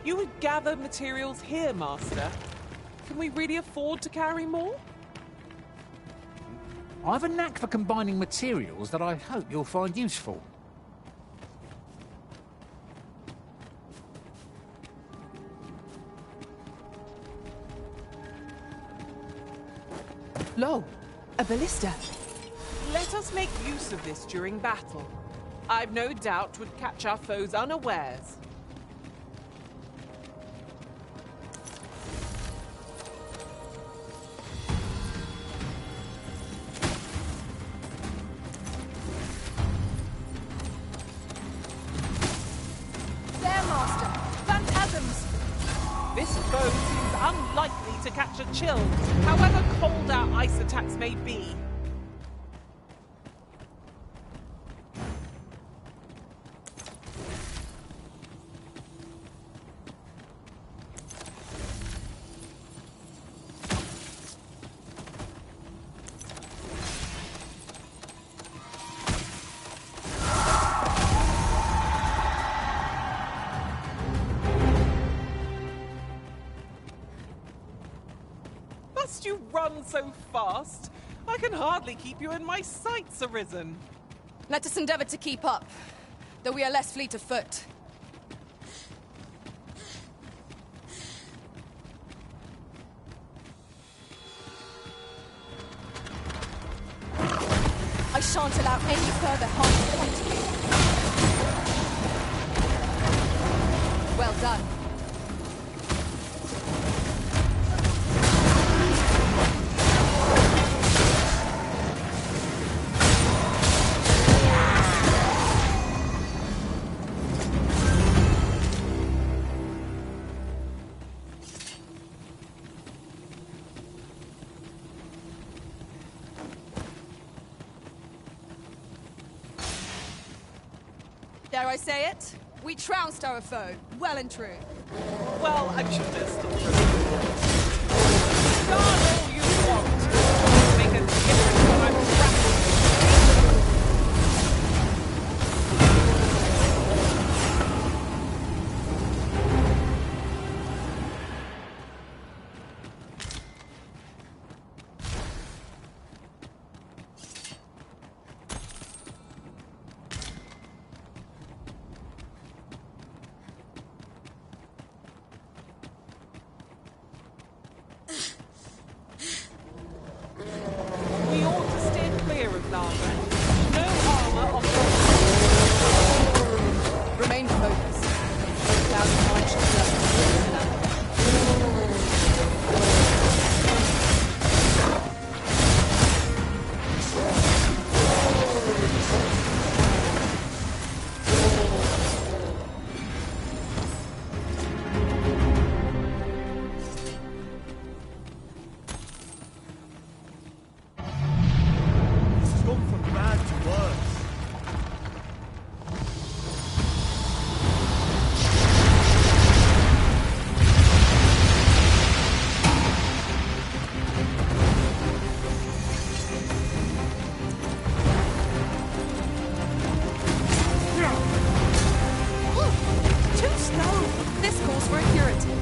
You would gather materials here, Master. Can we really afford to carry more? I've a knack for combining materials that I hope you'll find useful. Lo, a ballista. Let us make use of this during battle. I've no doubt would catch our foes unawares. There, Master. Phantasms. This foe seems unlikely to catch a chill, however cold our ice attacks may be. Must you run so fast? I can hardly keep you in my sights, Arisen. Let us endeavor to keep up, though we are less fleet of foot. I shan't allow any further harm to come to you. Well done. Dare I say it? We trounced our foe, well and true. Well, I'm sure there's still room. Guard all you want. Make a difference when I'm trapped. We ought to steer clear of lava. No armor on board. Remain focused. Cloud of mind shall It's gone from bad to worse. Too slow! This calls for a curative.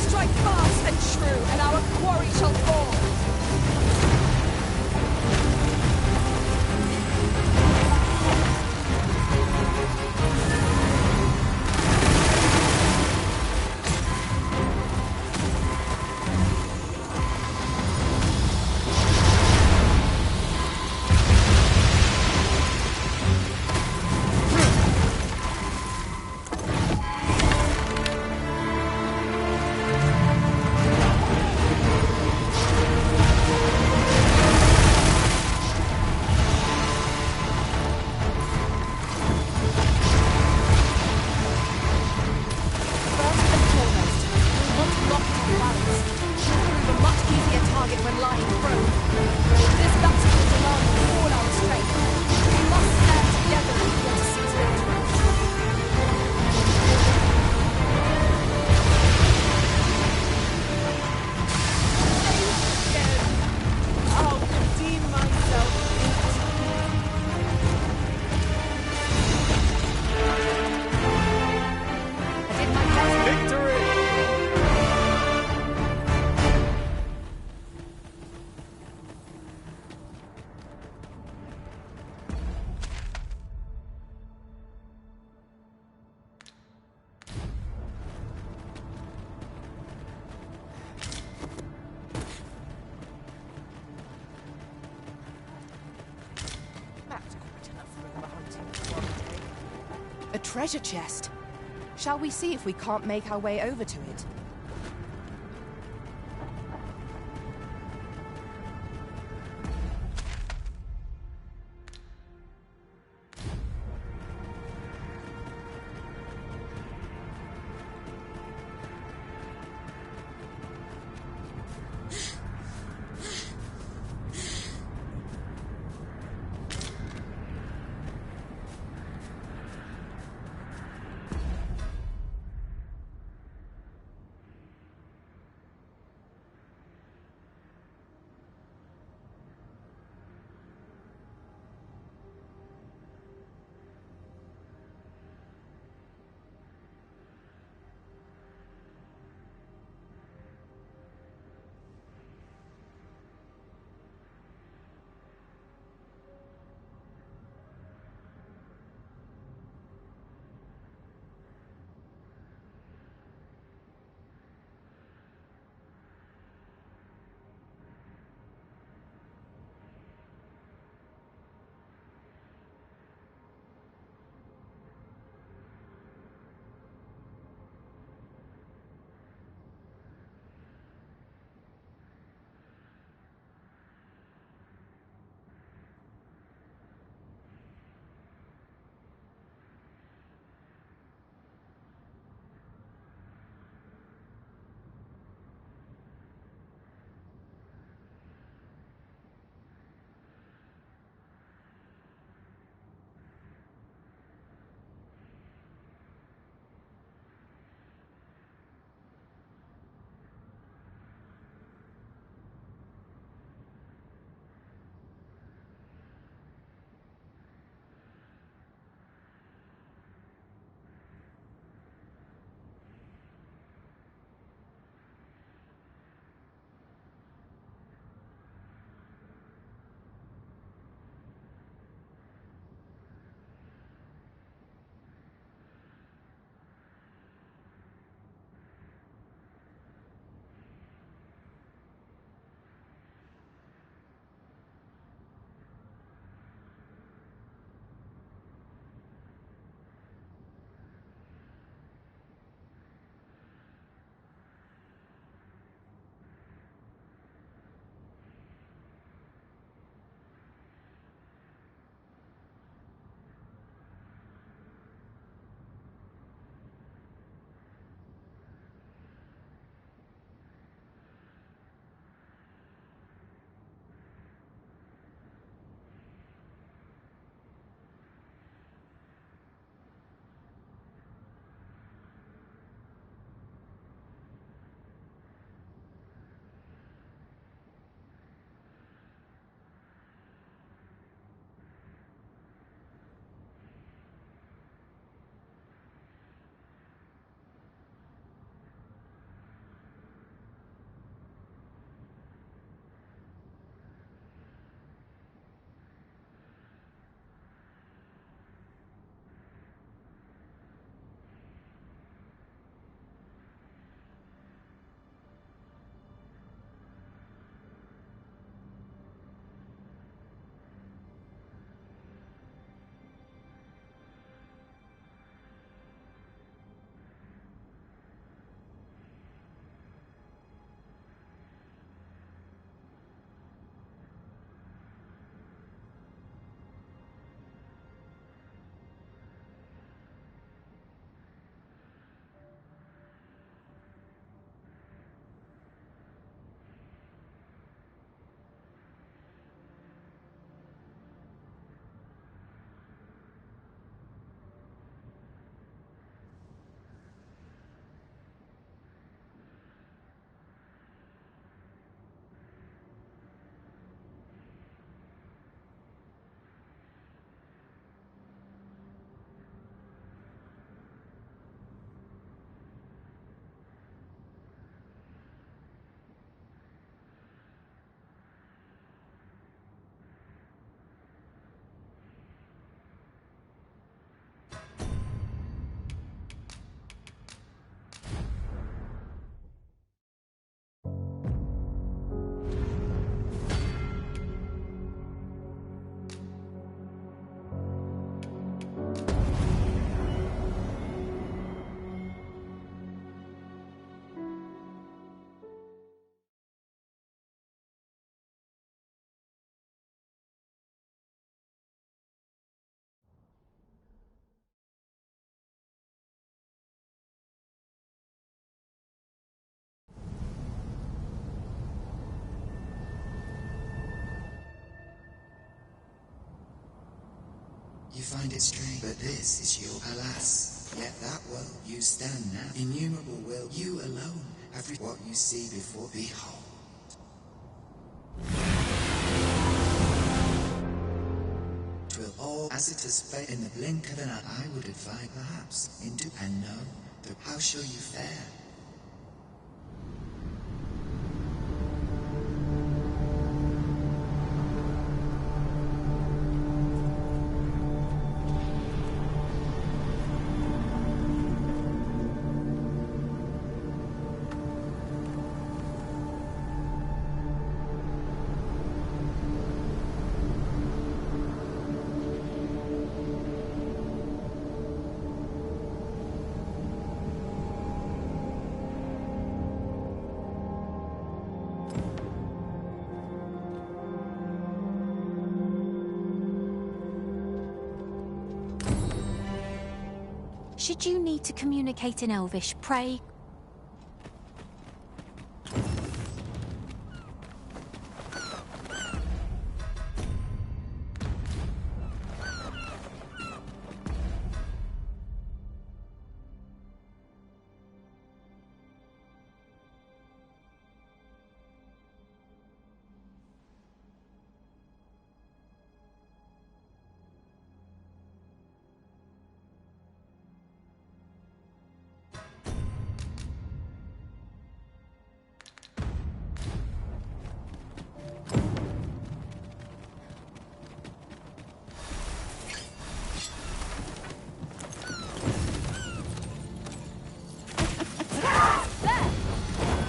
Strike fast and true, and our quarry shall fall. A treasure chest. Shall we see if we can't make our way over to it? You find it strange, but this is your alas. Yet that world you stand now, innumerable will you alone have what you see before. Behold. Twill all as it has faded in the blink of an eye. I would advise perhaps into and know the how shall you fare? Should you need to communicate in Elvish, pray...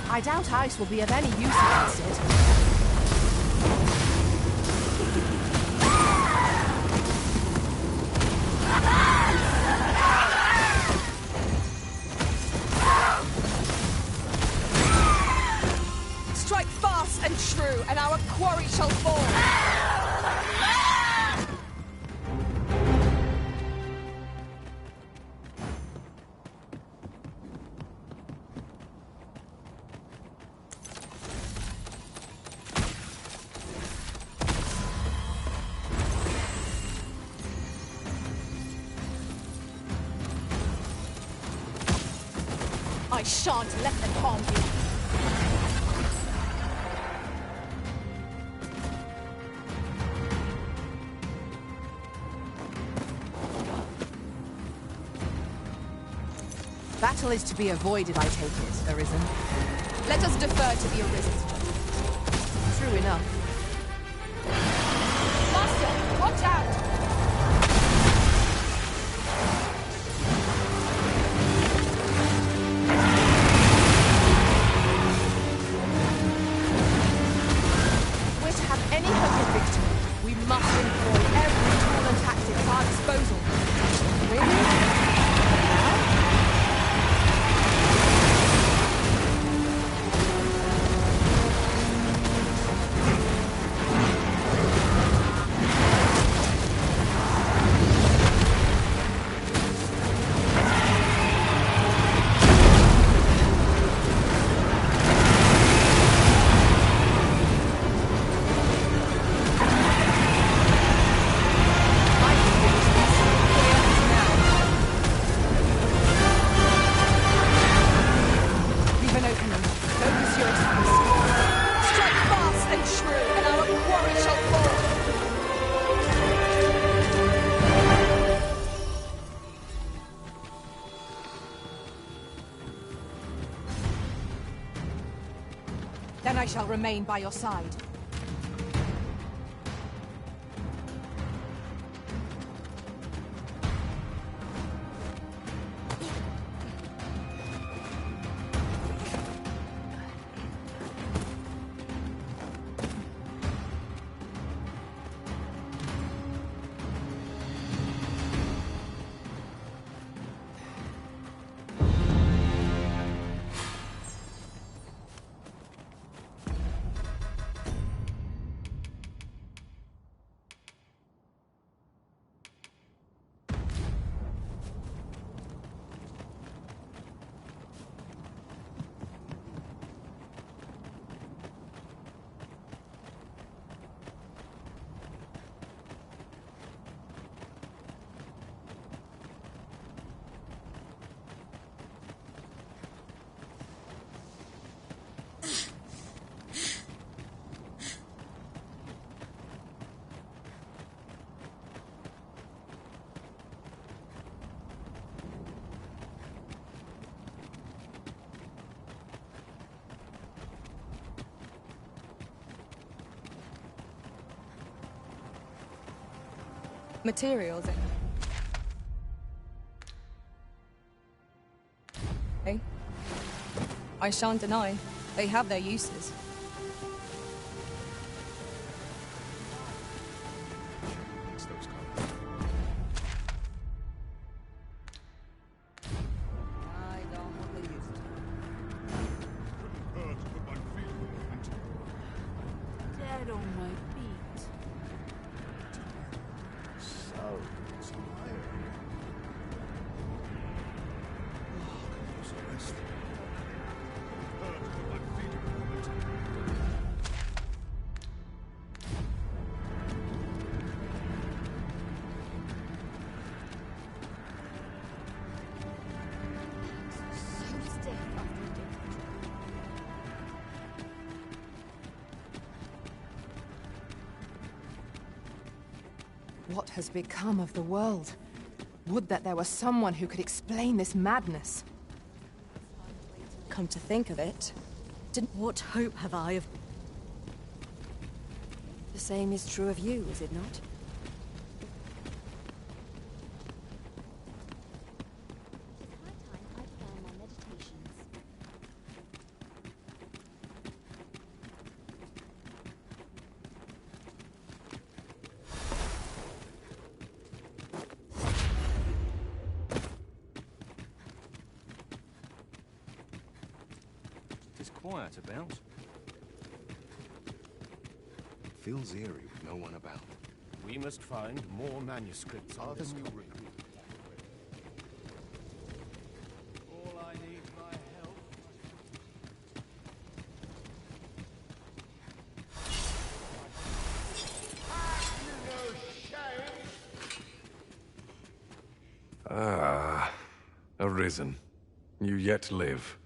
I doubt ice will be of any use against it. Strike fast and true, and our quarry shall fall. I shan't let them harm you. Battle is to be avoided, I take it, Arisen. Let us defer to the Arisen. True enough. Master, watch out! Any hope of victory, we must employ every tool and tactic at our disposal. Really? Then I shall remain by your side. materials. Okay. I shan't deny, they have their uses. I don't believe it. Dead on my feet. So, it's iron. Oh, can use a rest. Hurt with my feet a moment. So stiff after a day. What has become of the world? Would that there were someone who could explain this madness. Come to think of it, What hope have I of... the same is true of you, is it not? It's high time I began my meditations. It's quiet about. Feels eerie with no one about. We must find more manuscripts of this career. All I need my help. Ah, arisen. You yet live.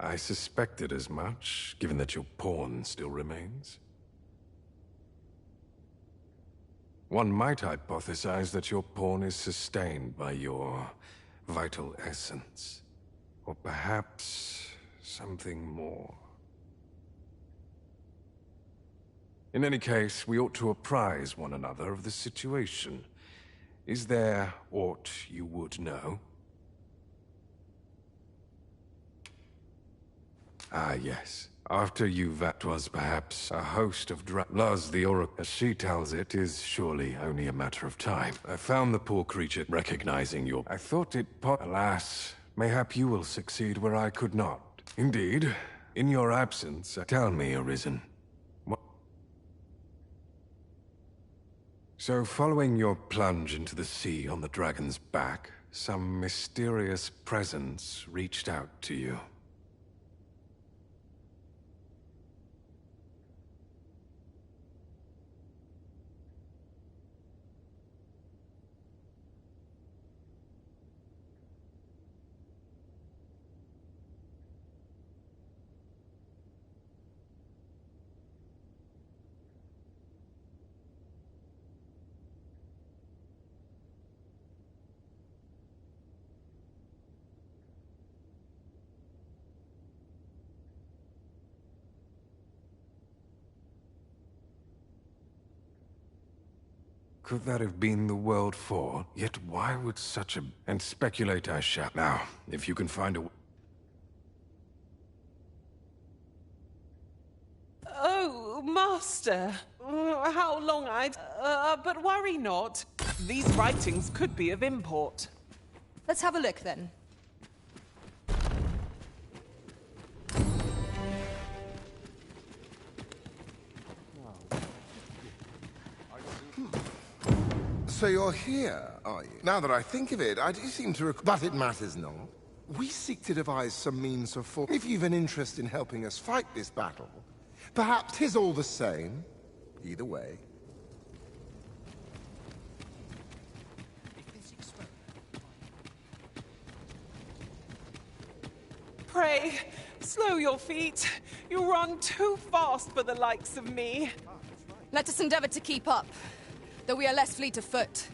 I suspected as much, given that your pawn still remains. One might hypothesize that your pawn is sustained by your vital essence. Or perhaps something more. In any case, we ought to apprise one another of the situation. Is there aught you would know? Ah, yes. After you, that was perhaps a host of Luz, the Oracle, as she tells it, is surely only a matter of time. I found the poor creature recognizing your... I thought it Alas, mayhap you will succeed where I could not. Indeed, in your absence, tell me, Arisen. What? So, following your plunge into the sea on the dragon's back, some mysterious presence reached out to you. Could that have been the World 4? Yet why would such a... And speculate I shall. Now, if you can find a... Oh, Master. How long I'd... but worry not. These writings could be of import. Let's have a look then. So you're here, are you? Now that I think of it, I do seem to but it matters not. We seek to devise some means of If you've an interest in helping us fight this battle, perhaps 'tis all the same. Either way. Pray, slow your feet. You run too fast for the likes of me. Let us endeavor to keep up, though we are less fleet of foot.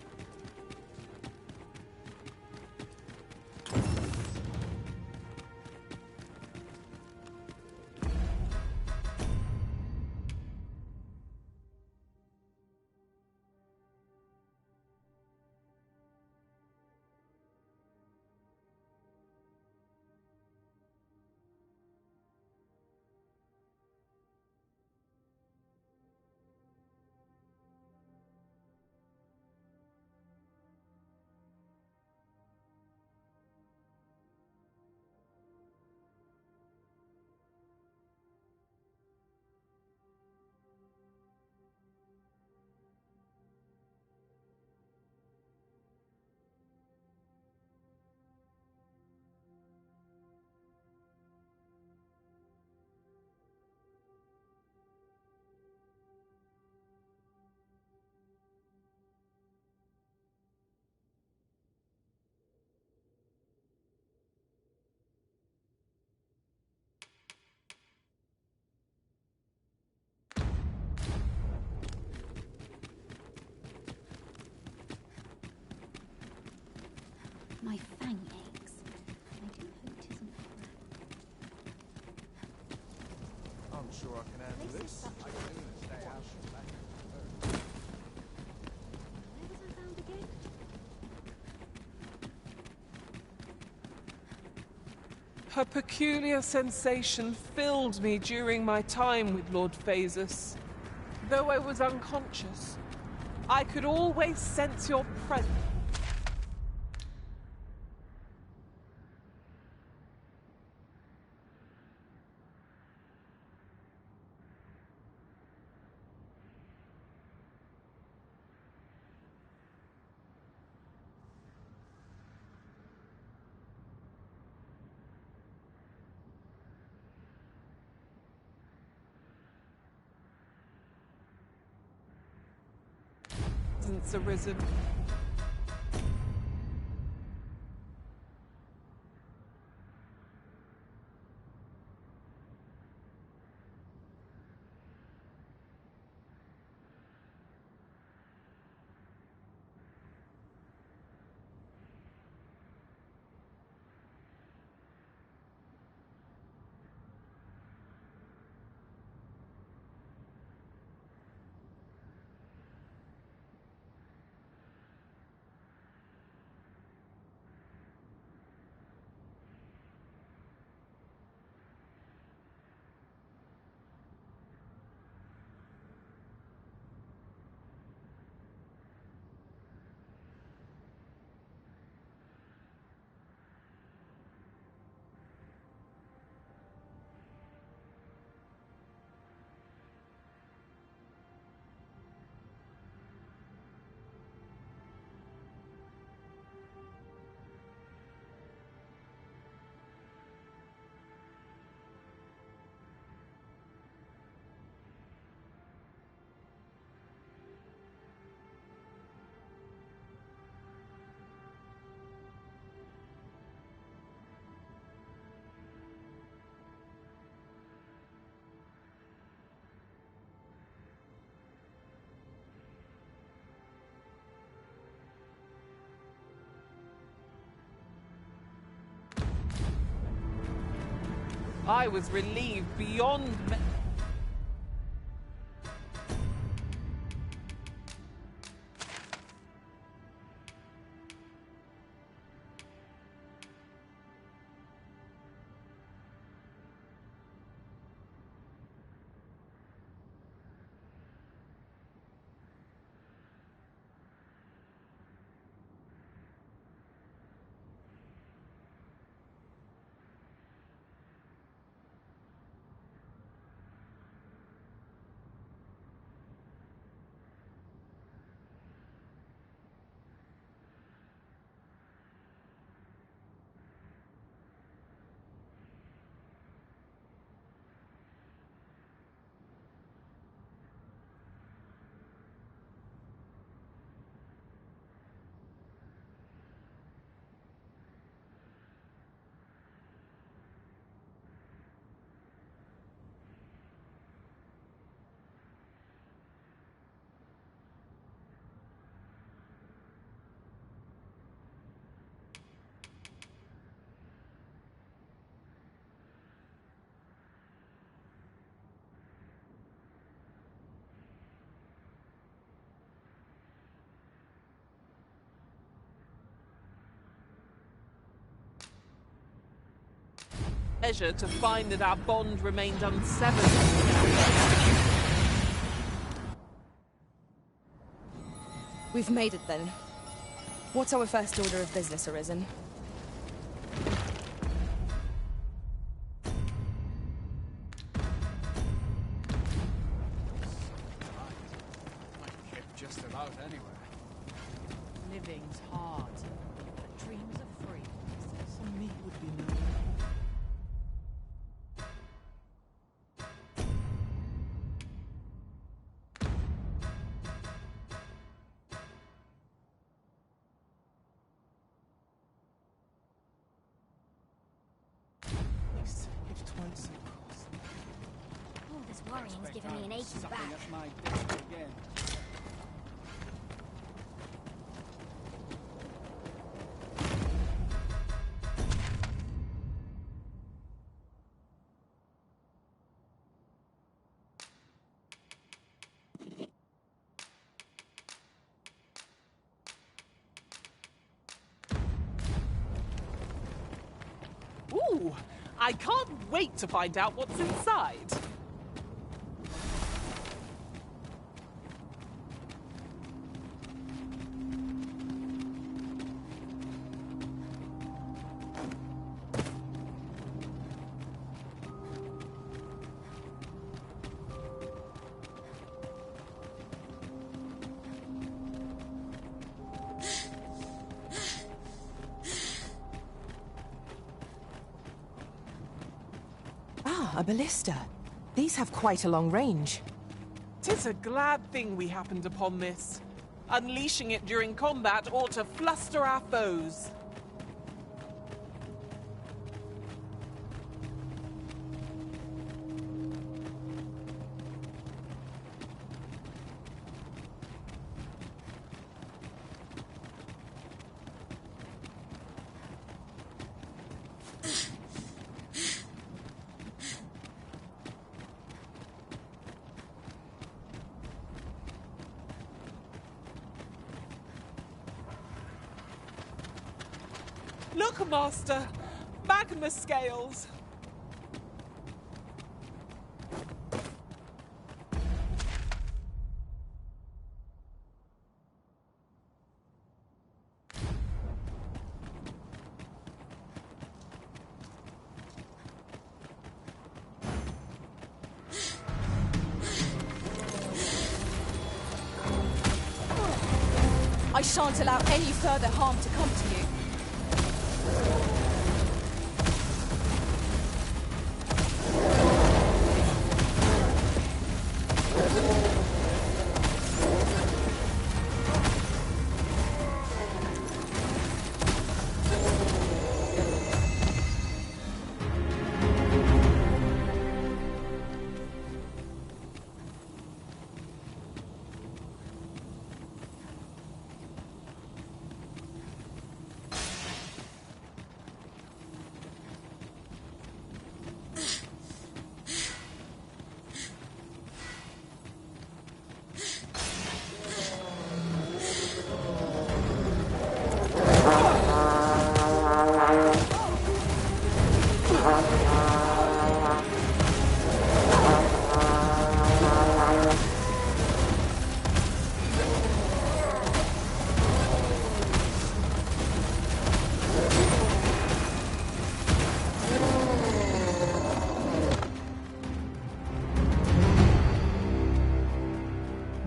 My fang aches. I do hope it isn't I'm sure I can handle this. I can stay out of that. Where was I found again? Her peculiar sensation filled me during my time with Lord Phasus. Though I was unconscious, I could always sense your presence. Arisen. I was relieved beyond me. Pleasure to find that our bond remained unsevered. We've made it then. What's our first order of business, Arisen? Just about anywhere. Living's hard, but dreams are free. Some meat would be nice. All this worrying's giving me an aching back. At my desk again. Ooh, I can't wait to find out what's inside. A ballista. These have quite a long range. 'Tis a glad thing we happened upon this. Unleashing it during combat ought to fluster our foes. Look, Master! Magma scales! I shan't allow any further harm to come to you.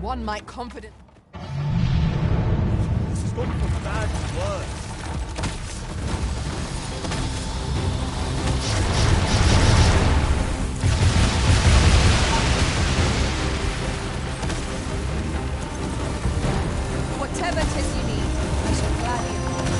One might confident. This has gone from bad to worse. Whatever 'tis you need, I shall gladly accommodate.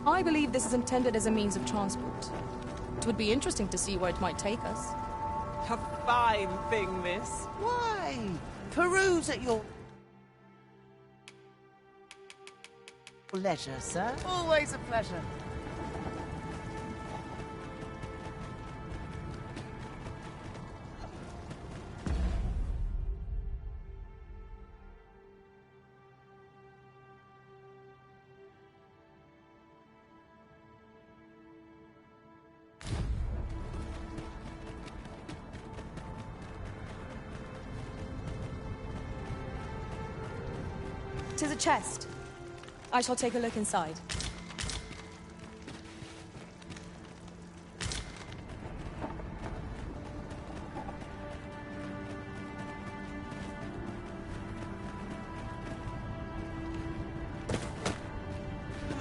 I believe this is intended as a means of transport. It would be interesting to see where it might take us. A fine thing, miss. Why? Peruse at your leisure, sir. Always a pleasure. 'Tis a chest. I shall take a look inside.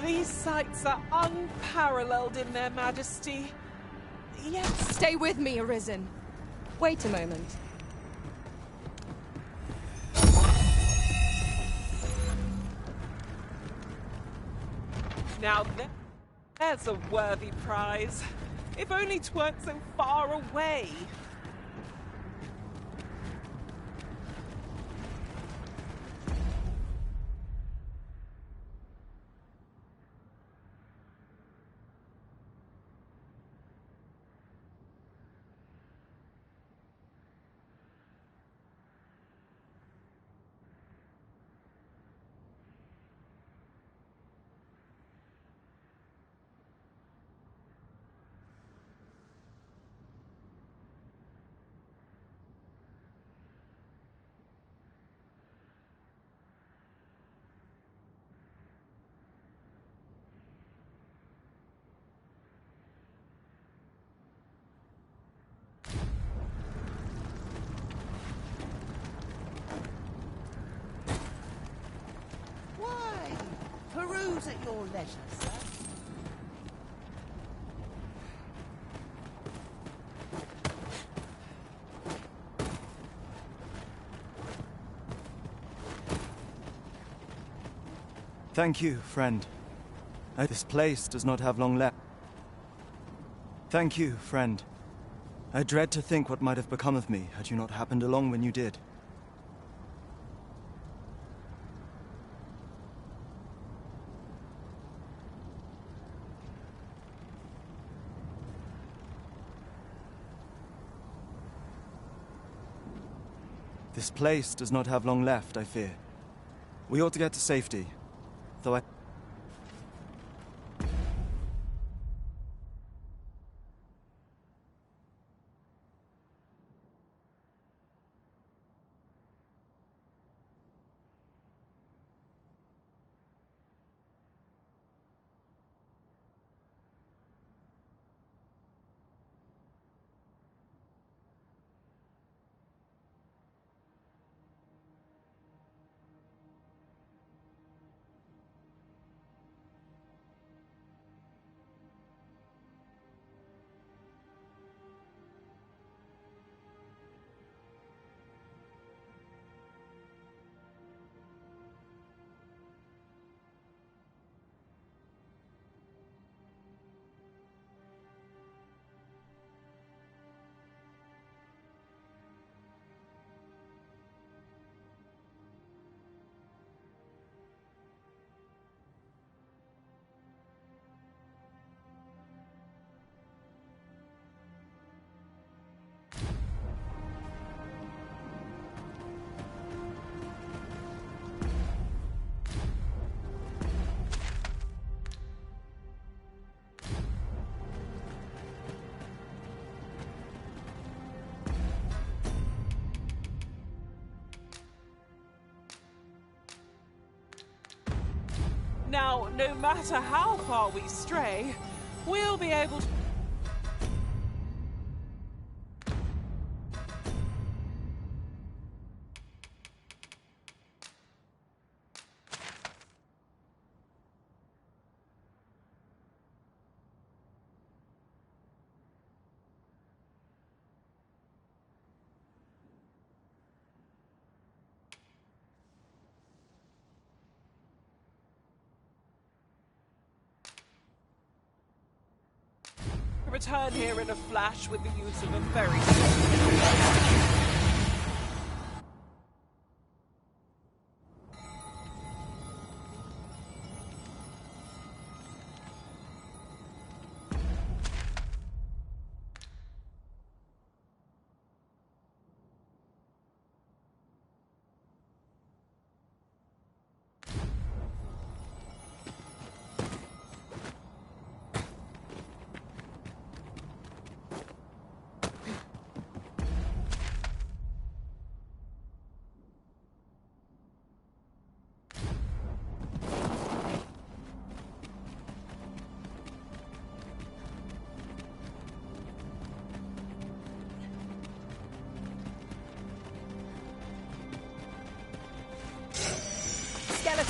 These sights are unparalleled in their majesty. Yet... Stay with me, Arisen. Wait a moment. Now there's a worthy prize. If only 'tweren't so far away. Peruse at your leisure, sir. Thank you, friend. This place does not have long left. Thank you, friend. I dread to think what might have become of me had you not happened along when you did. This place does not have long left, I fear. We ought to get to safety, though I... Now, no matter how far we stray, we'll be able to... return here in a flash with the use of a very...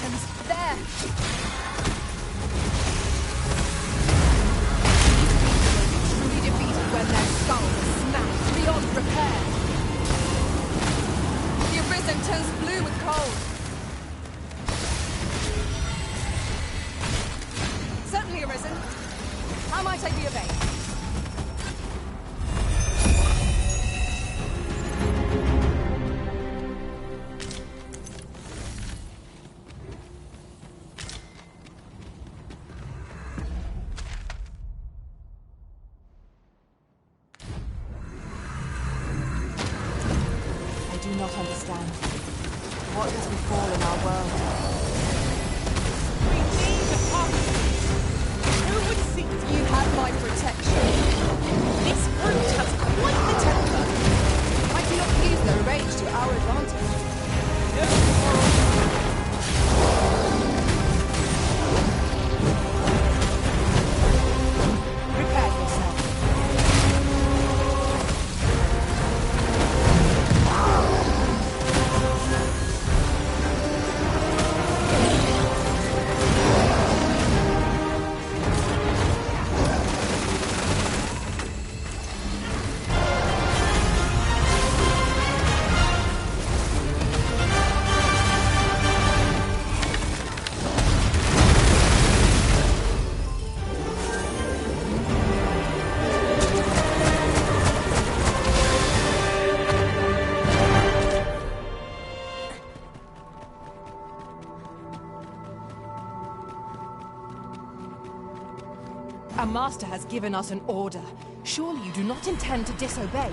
beacons. There! Truly defeated when their skulls are smashed beyond repair. The Arisen turns blue with cold. Certainly, Arisen. How might I be of aid? I do not understand. What has befallen our world? We need a partner. Who would seek to... You have my protection. This brute has quite the temper. Might you not use their rage to our advantage? Prepare yourself. Our master has given us an order. Surely you do not intend to disobey.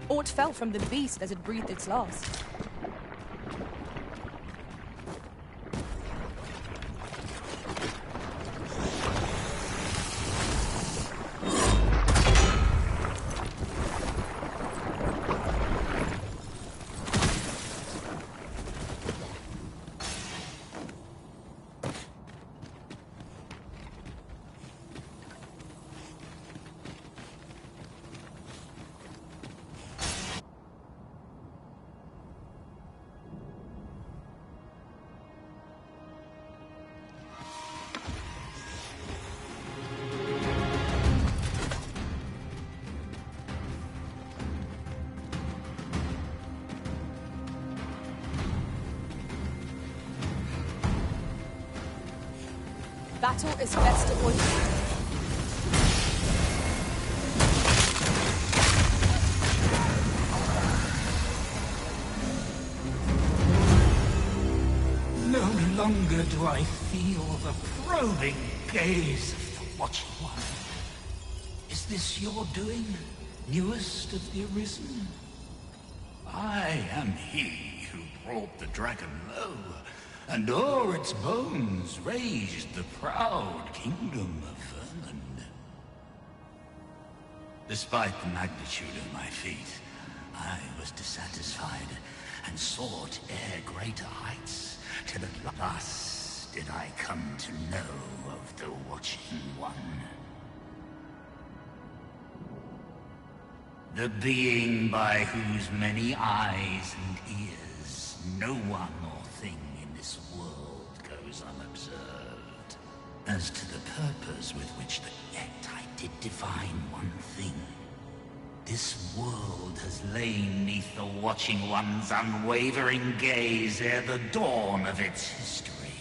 Aught fell from the beast as it breathed its last. Battle is best avoided. No longer do I feel the probing gaze of the Watching One. Is this your doing, newest of the Arisen? I am he who brought the dragon low, and o'er its bones raised the proud kingdom of Vernon. Despite the magnitude of my feat, I was dissatisfied and sought ere greater heights, till at last did I come to know of the Watching One. The being by whose many eyes and ears no one or thing in this world goes unobserved. As to the purpose with which yet I did divine one thing. This world has lain neath the Watching One's unwavering gaze ere the dawn of its history.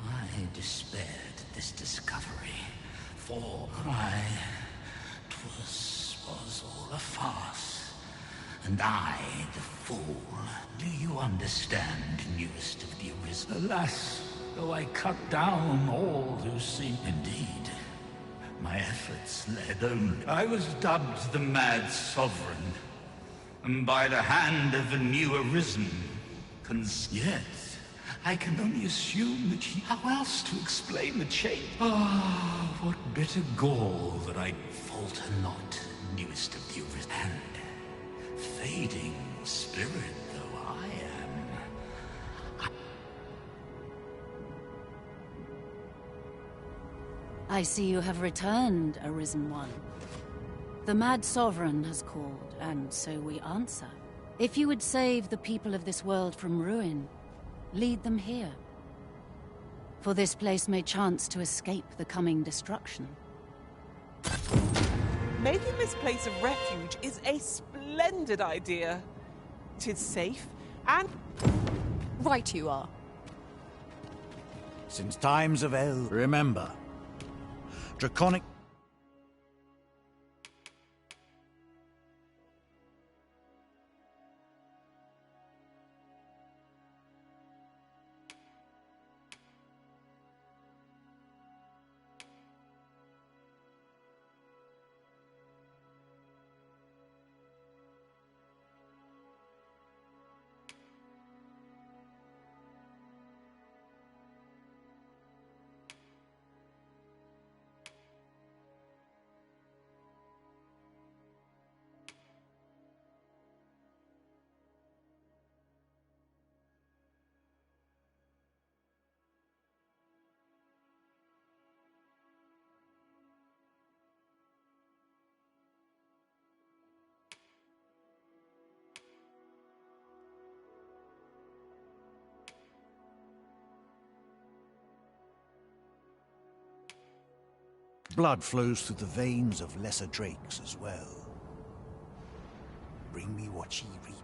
I despaired at this discovery, for was all a farce, and I, the fool. Do you understand, newest of the Arisen? Alas, though I cut down all who seem indeed, my efforts led only. I was dubbed the Mad Sovereign, and by the hand of the new Arisen, yet I can only assume that how else to explain the change? Ah, what bitter gall that I falter not, newest of the Arisen. And fading spirit though I am, I see you have returned, Arisen One. The Mad Sovereign has called, and so we answer. If you would save the people of this world from ruin, lead them here. For this place may chance to escape the coming destruction. Making this place a refuge is a splendid idea. It is safe and... Right you are. Since times of El, remember, draconic... Blood flows through the veins of lesser drakes as well. Bring me what ye reap,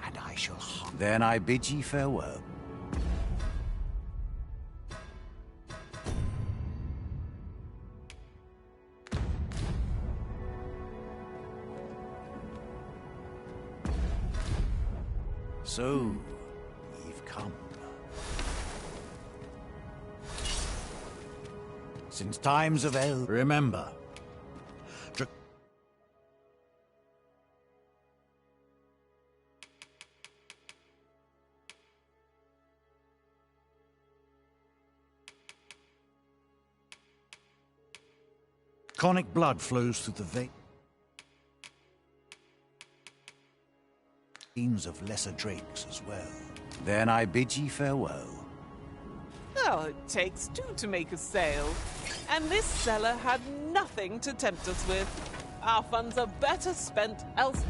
and I shall hunt. Then I bid ye farewell. So, ye've come. Since times of El, remember. Draconic blood flows through the veins of lesser drakes as well. Then I bid ye farewell. Well, it takes two to make a sale. And this seller had nothing to tempt us with. Our funds are better spent elsewhere.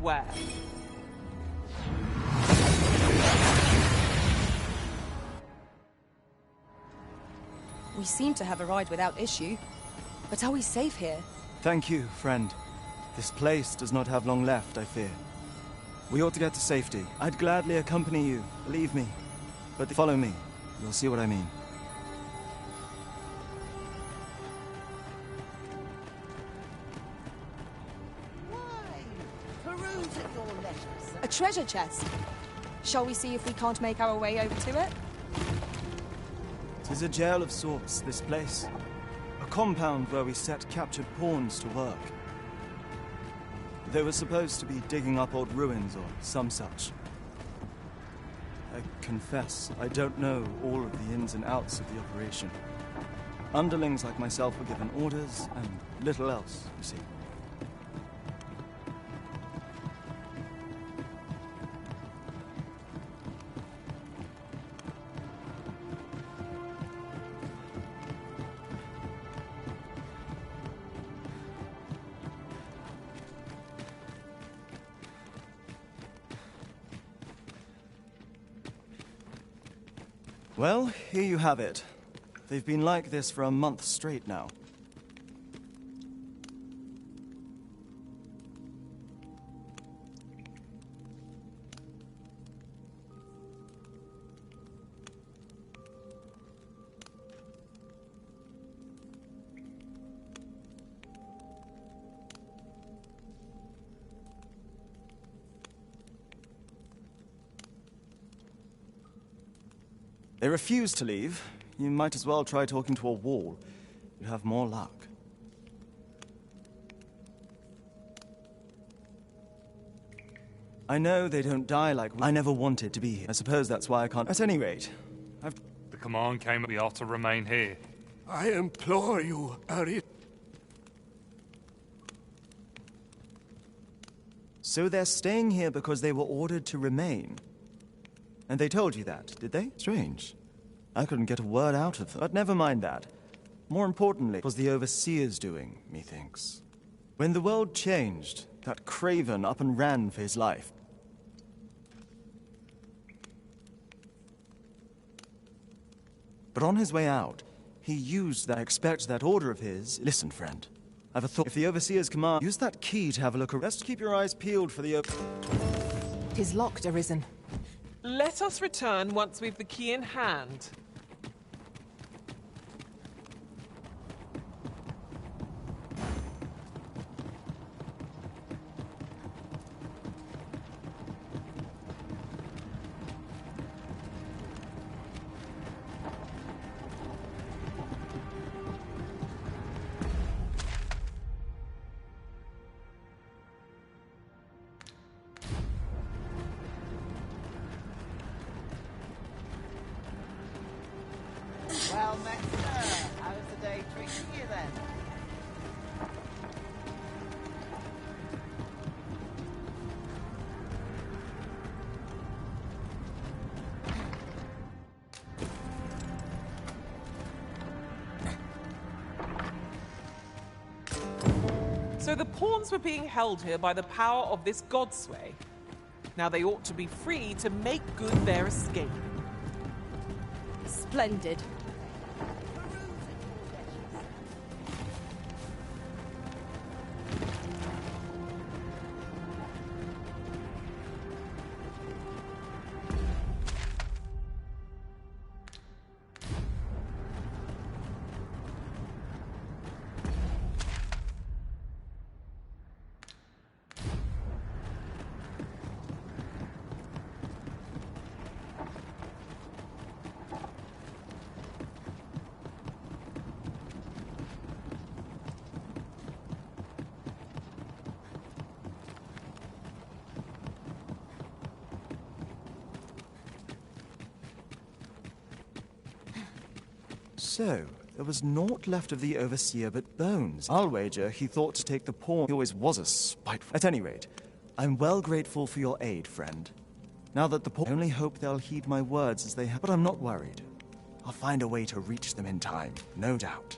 Where? We seem to have arrived without issue. But are we safe here? Thank you, friend. This place does not have long left, I fear. We ought to get to safety. I'd gladly accompany you, believe me. But follow me. You'll see what I mean. Peruse at your leisure, sir. A treasure chest. Shall we see if we can't make our way over to it? 'Tis a jail of sorts, this place. A compound where we set captured pawns to work. They were supposed to be digging up old ruins or some such. I confess, I don't know all of the ins and outs of the operation. Underlings like myself were given orders, and little else, you see. Well, here you have it. They've been like this for a month straight now. They refuse to leave. You might as well try talking to a wall. You have more luck. I know they don't die like... I never wanted to be here. I suppose that's why I can't... At any rate, The command came that we are to remain here. I implore you, Ari. So they're staying here because they were ordered to remain. And they told you that, did they? Strange. I couldn't get a word out of them. But never mind that. More importantly, it was the Overseer's doing, methinks. When the world changed, that craven up and ran for his life. But on his way out, he used that. I expect that order of his. Listen, friend. I've a thought. If the Overseer's command, use that key to have a look around. Best keep your eyes peeled for the. It is locked, Arisen. Let us return once we've the key in hand. Well met, sir. How's the day treating you then? So the pawns were being held here by the power of this godsway. Now they ought to be free to make good their escape. Splendid. So, there was naught left of the Overseer but bones. I'll wager he thought to take the pawn. He always was a spiteful. At any rate, I'm well grateful for your aid, friend. Now that the pawn, I only hope they'll heed my words as they have. But I'm not worried. I'll find a way to reach them in time, no doubt.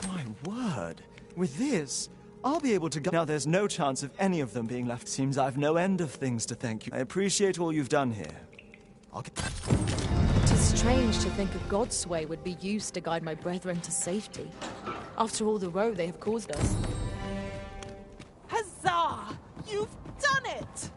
My word! With this, I'll be able to go. Now there's no chance of any of them being left. Seems I've no end of things to thank you. I appreciate all you've done here. I'll get. Tis strange to think a godsway would be used to guide my brethren to safety. After all the woe they have caused us. Huzzah! You've done it!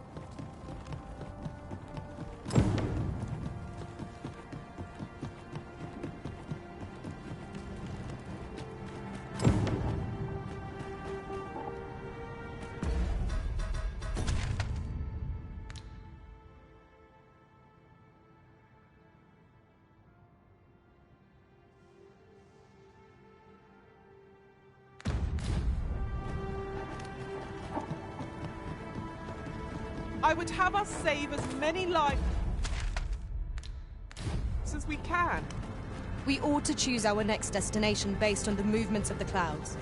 I would have us save as many lives as we can. We ought to choose our next destination based on the movements of the clouds.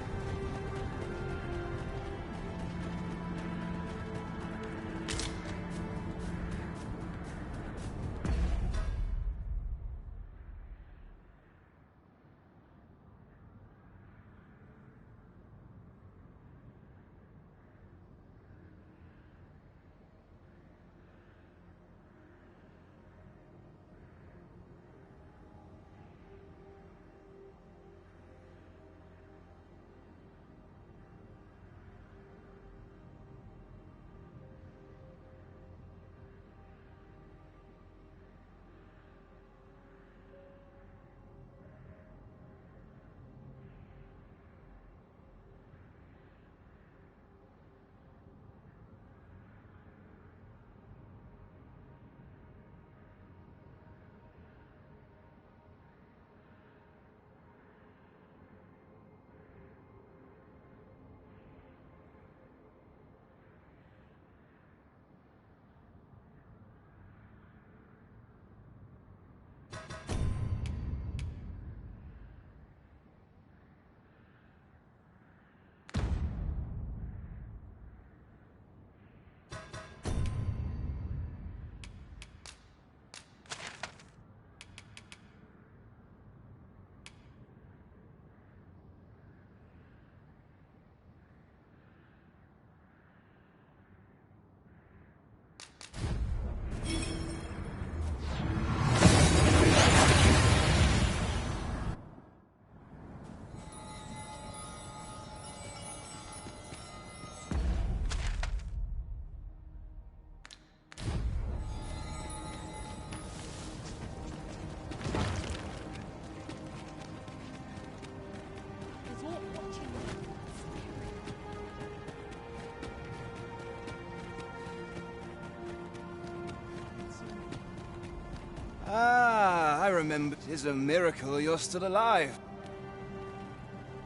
remember. It is a miracle you're still alive.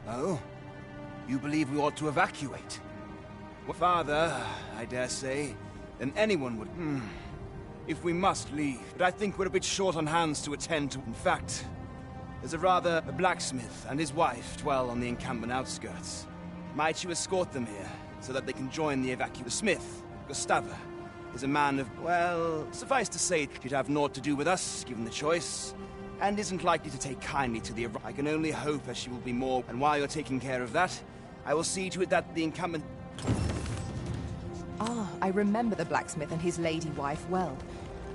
Oh? You believe we ought to evacuate? Well, farther, I dare say, than anyone would. If we must leave. But I think we're a bit short on hands to attend to. In fact, there's a blacksmith and his wife dwell on the encampment outskirts. Might you escort them here, so that they can join the evacuation? The smith, Gustava, is a man of, well, suffice to say, she'd have naught to do with us, given the choice, and isn't likely to take kindly to the... I can only hope that she will be more... And while you're taking care of that, I will see to it that the encampment... Ah, I remember the blacksmith and his lady wife well.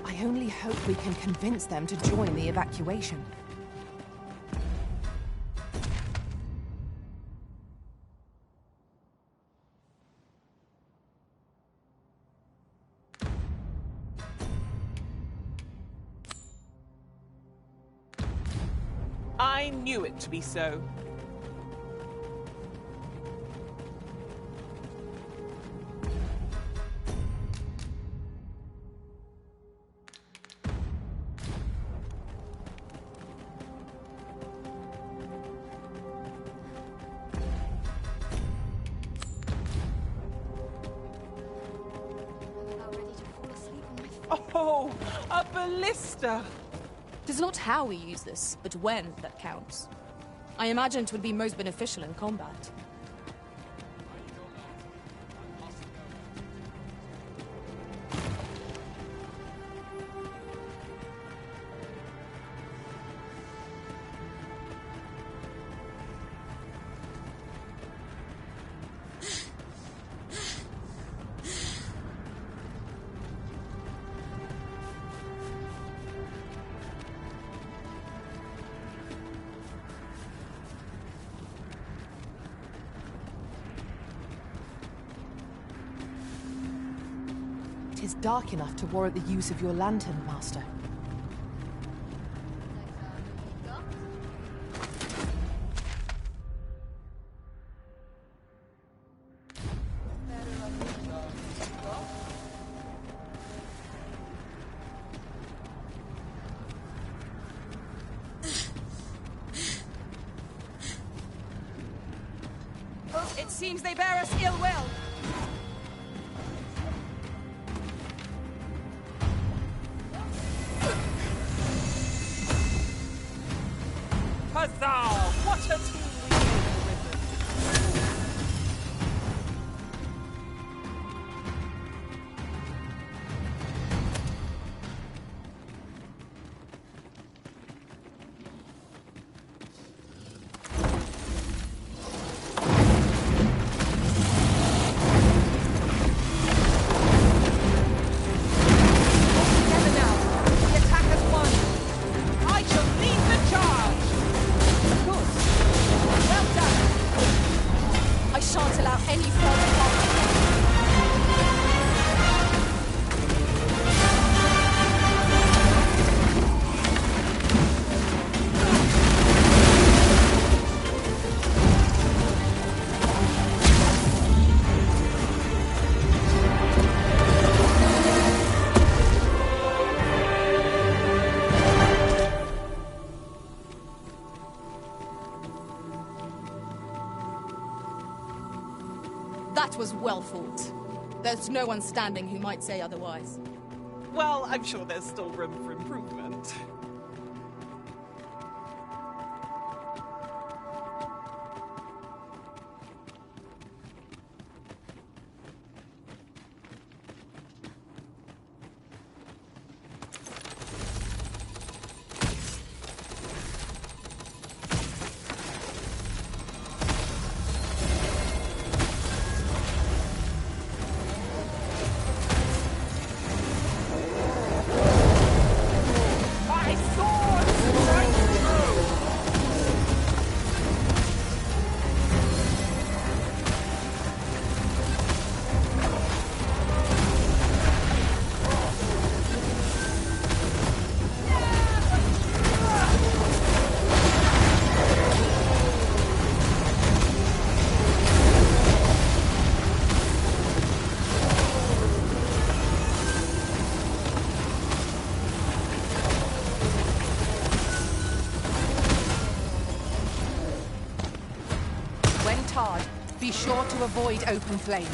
I only hope we can convince them to join the evacuation. I knew it to be so. Oh, a ballista! It is not how we use this, but when that counts. I imagine it would be most beneficial in combat. It is dark enough to warrant the use of your lantern, Master. It seems they bear us ill will. Huzzah! What a team we made with them! Together now. The attack has won. I shall lead the charge. Good. Well done. I shan't allow any further harm. That was well fought. There's no one standing who might say otherwise. Well, I'm sure there's still room for improvement. hard. Be sure to avoid open flame.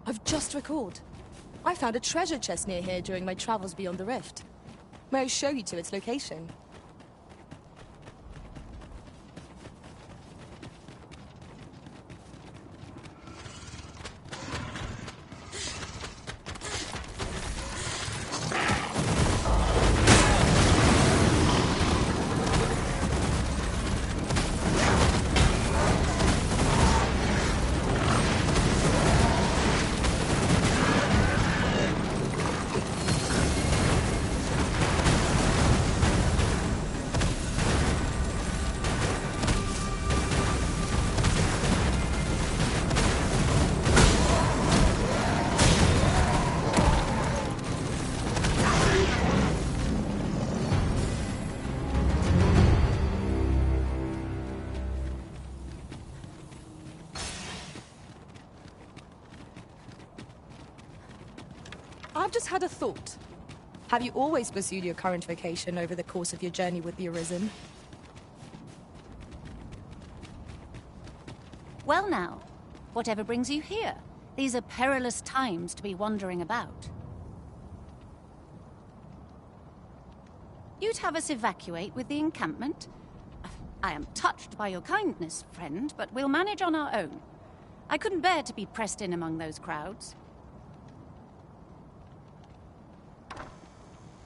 I've just recalled. I found a treasure chest near here during my travels beyond the rift. May I show you to its location? I've just had a thought. Have you always pursued your current vocation over the course of your journey with the Arisen? Well now, whatever brings you here? These are perilous times to be wandering about. You'd have us evacuate with the encampment? I am touched by your kindness, friend, but we'll manage on our own. I couldn't bear to be pressed in among those crowds.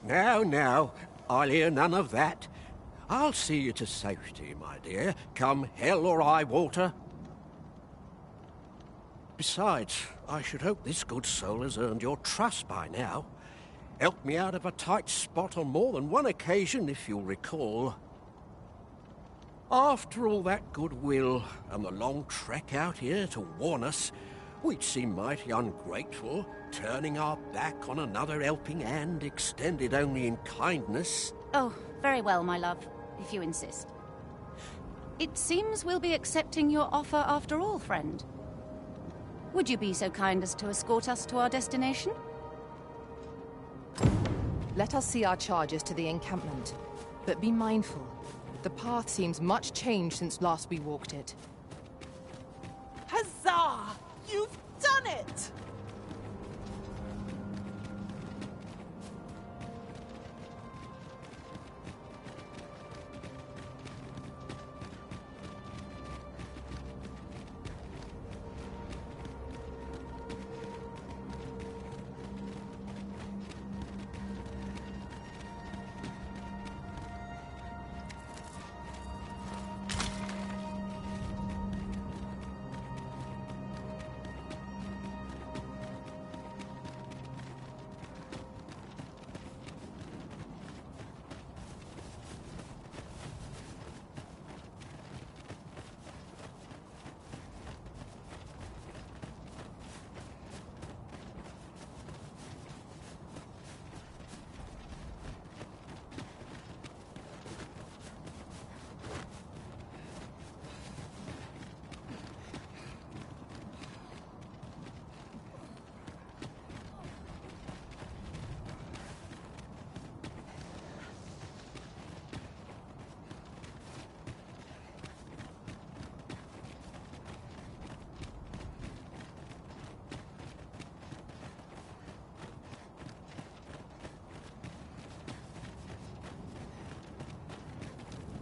Now, I'll hear none of that. I'll see you to safety, my dear, come hell or high water. Besides, I should hope this good soul has earned your trust by now. Helped me out of a tight spot on more than one occasion, if you'll recall. After all that goodwill and the long trek out here to warn us, we'd seem mighty ungrateful, turning our back on another helping hand extended only in kindness. Oh, very well, my love, if you insist. It seems we'll be accepting your offer after all, friend. Would you be so kind as to escort us to our destination? Let us see our charges to the encampment. But be mindful. The path seems much changed since last we walked it. Huzzah! You've done it!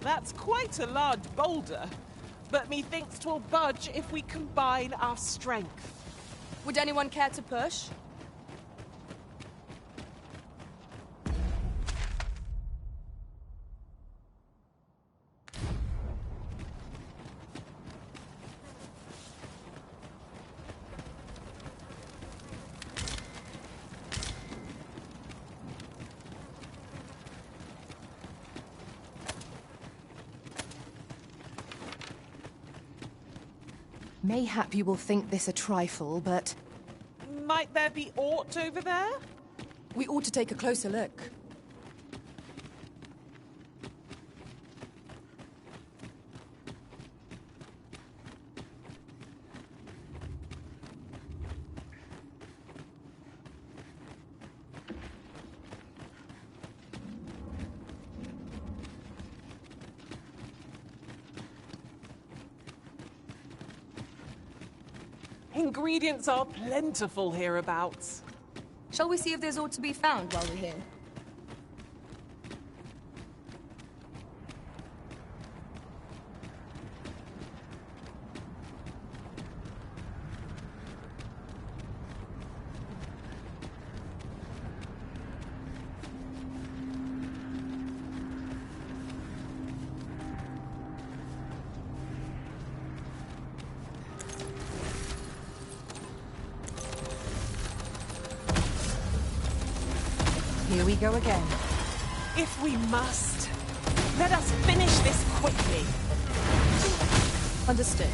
That's quite a large boulder, but methinks 'twill budge if we combine our strength. Would anyone care to push? Mayhap you will think this a trifle, but Might there be aught over there? We ought to take a closer look. Ingredients are plentiful hereabouts. Shall we see if there's aught to be found while we're here? here we go again. If we must, let us finish this quickly. Understood.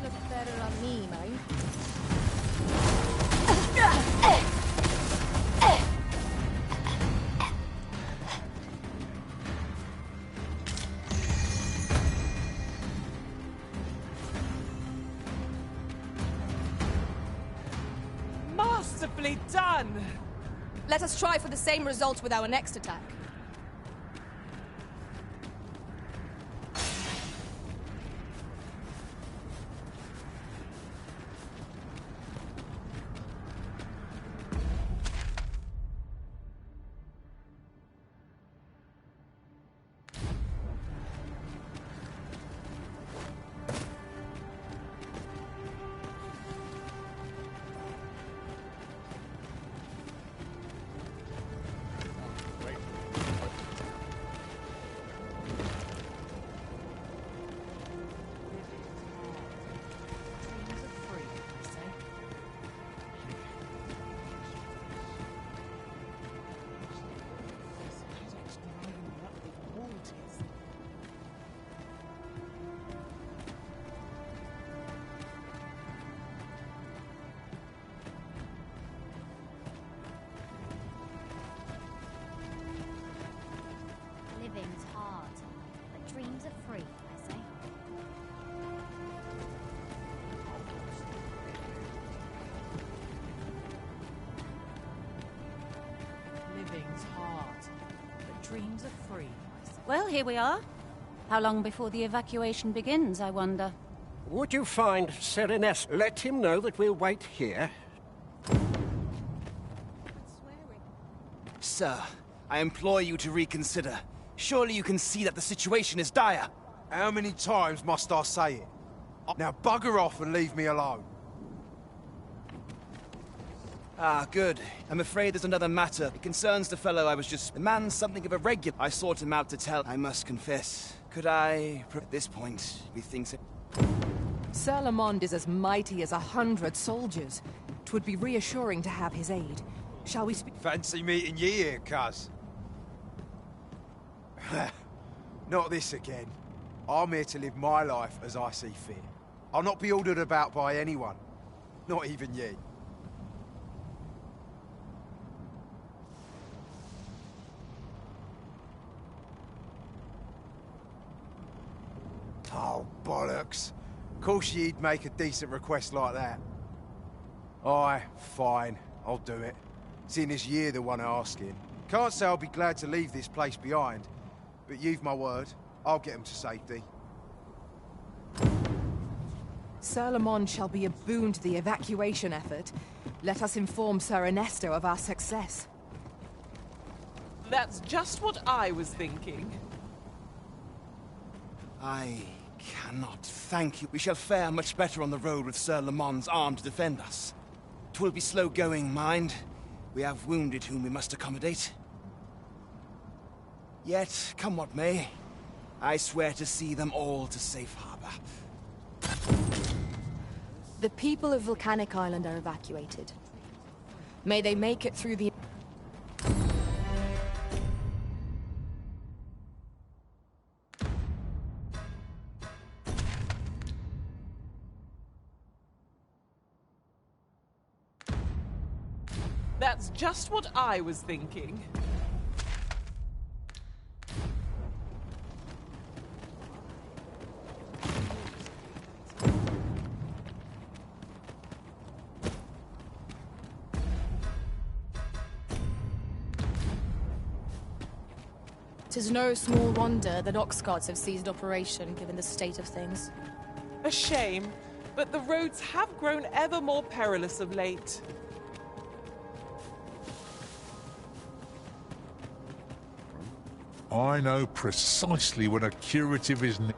Look better on me, mate. Masterfully done! Let us try for the same result with our next attack. Living's hard, but dreams are free, I say. Living's hard, but dreams are free, I say. Well, here we are. How long before the evacuation begins, I wonder? Would you find Sereness? Let him know that we'll wait here. Sir, I implore you to reconsider. Surely you can see that the situation is dire. How many times must I say it? Now bugger off and leave me alone. Ah, good. I'm afraid there's another matter. It concerns the fellow I was just... The man's something of a regular. I sought him out to tell. I must confess. Could I... At this point, methinks it... Sir Lamond is as mighty as 100 soldiers. 'Twould be reassuring to have his aid. Shall we speak? Fancy meeting ye here, cuz. Not this again. I'm here to live my life as I see fit. I'll not be ordered about by anyone. Not even ye. Oh, bollocks. Of course ye'd make a decent request like that. Aye, fine. I'll do it. Seeing as ye're the one asking. Can't say I'll be glad to leave this place behind, but you've my word. I'll get them to safety. Sir Lamond shall be a boon to the evacuation effort. Let us inform Sir Ernesto of our success. That's just what I was thinking. I cannot thank you. We shall fare much better on the road with Sir Lamond's arm to defend us. 'Twill be slow going, mind. We have wounded whom we must accommodate. Yet, come what may, I swear to see them all to safe harbor. The people of Volcanic Island are evacuated. May they make it through the... That's just what I was thinking. Tis no small wonder that Oxguards have ceased operation, given the state of things. A shame, but the roads have grown ever more perilous of late. I know precisely when a curative is needed.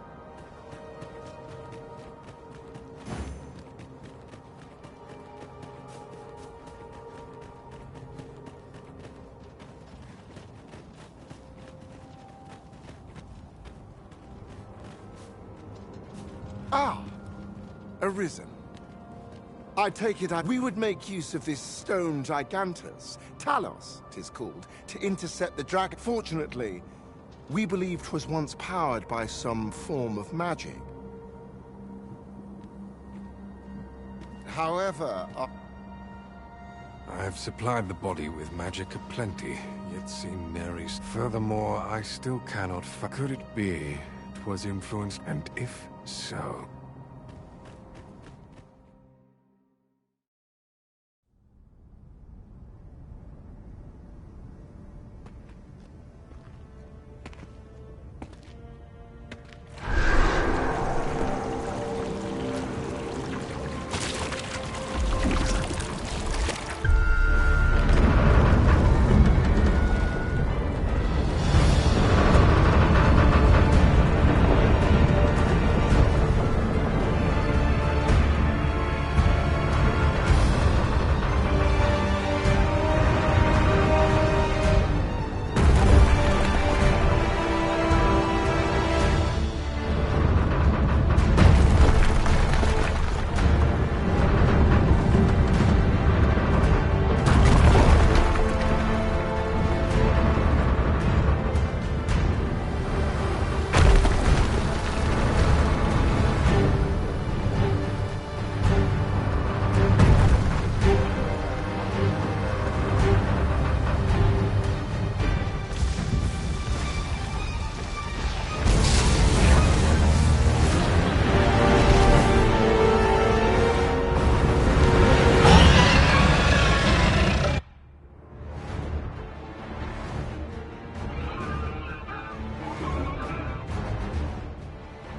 Ah, Arisen. I take it we would make use of this stone gigantus, Talos, 'tis called, to intercept the dragon. Fortunately, we believe 'twas once powered by some form of magic. However, I have supplied the body with magic aplenty, yet seen Nere's. Furthermore, I still cannot could it be 'twas influenced, and if so...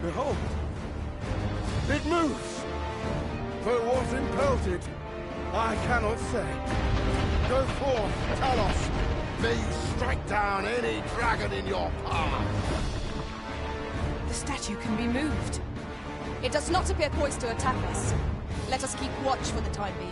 behold, it moves. Though what impelled it, I cannot say. Go forth, Talos. May you strike down any dragon in your path. The statue can be moved. It does not appear poised to attack us. Let us keep watch for the time being.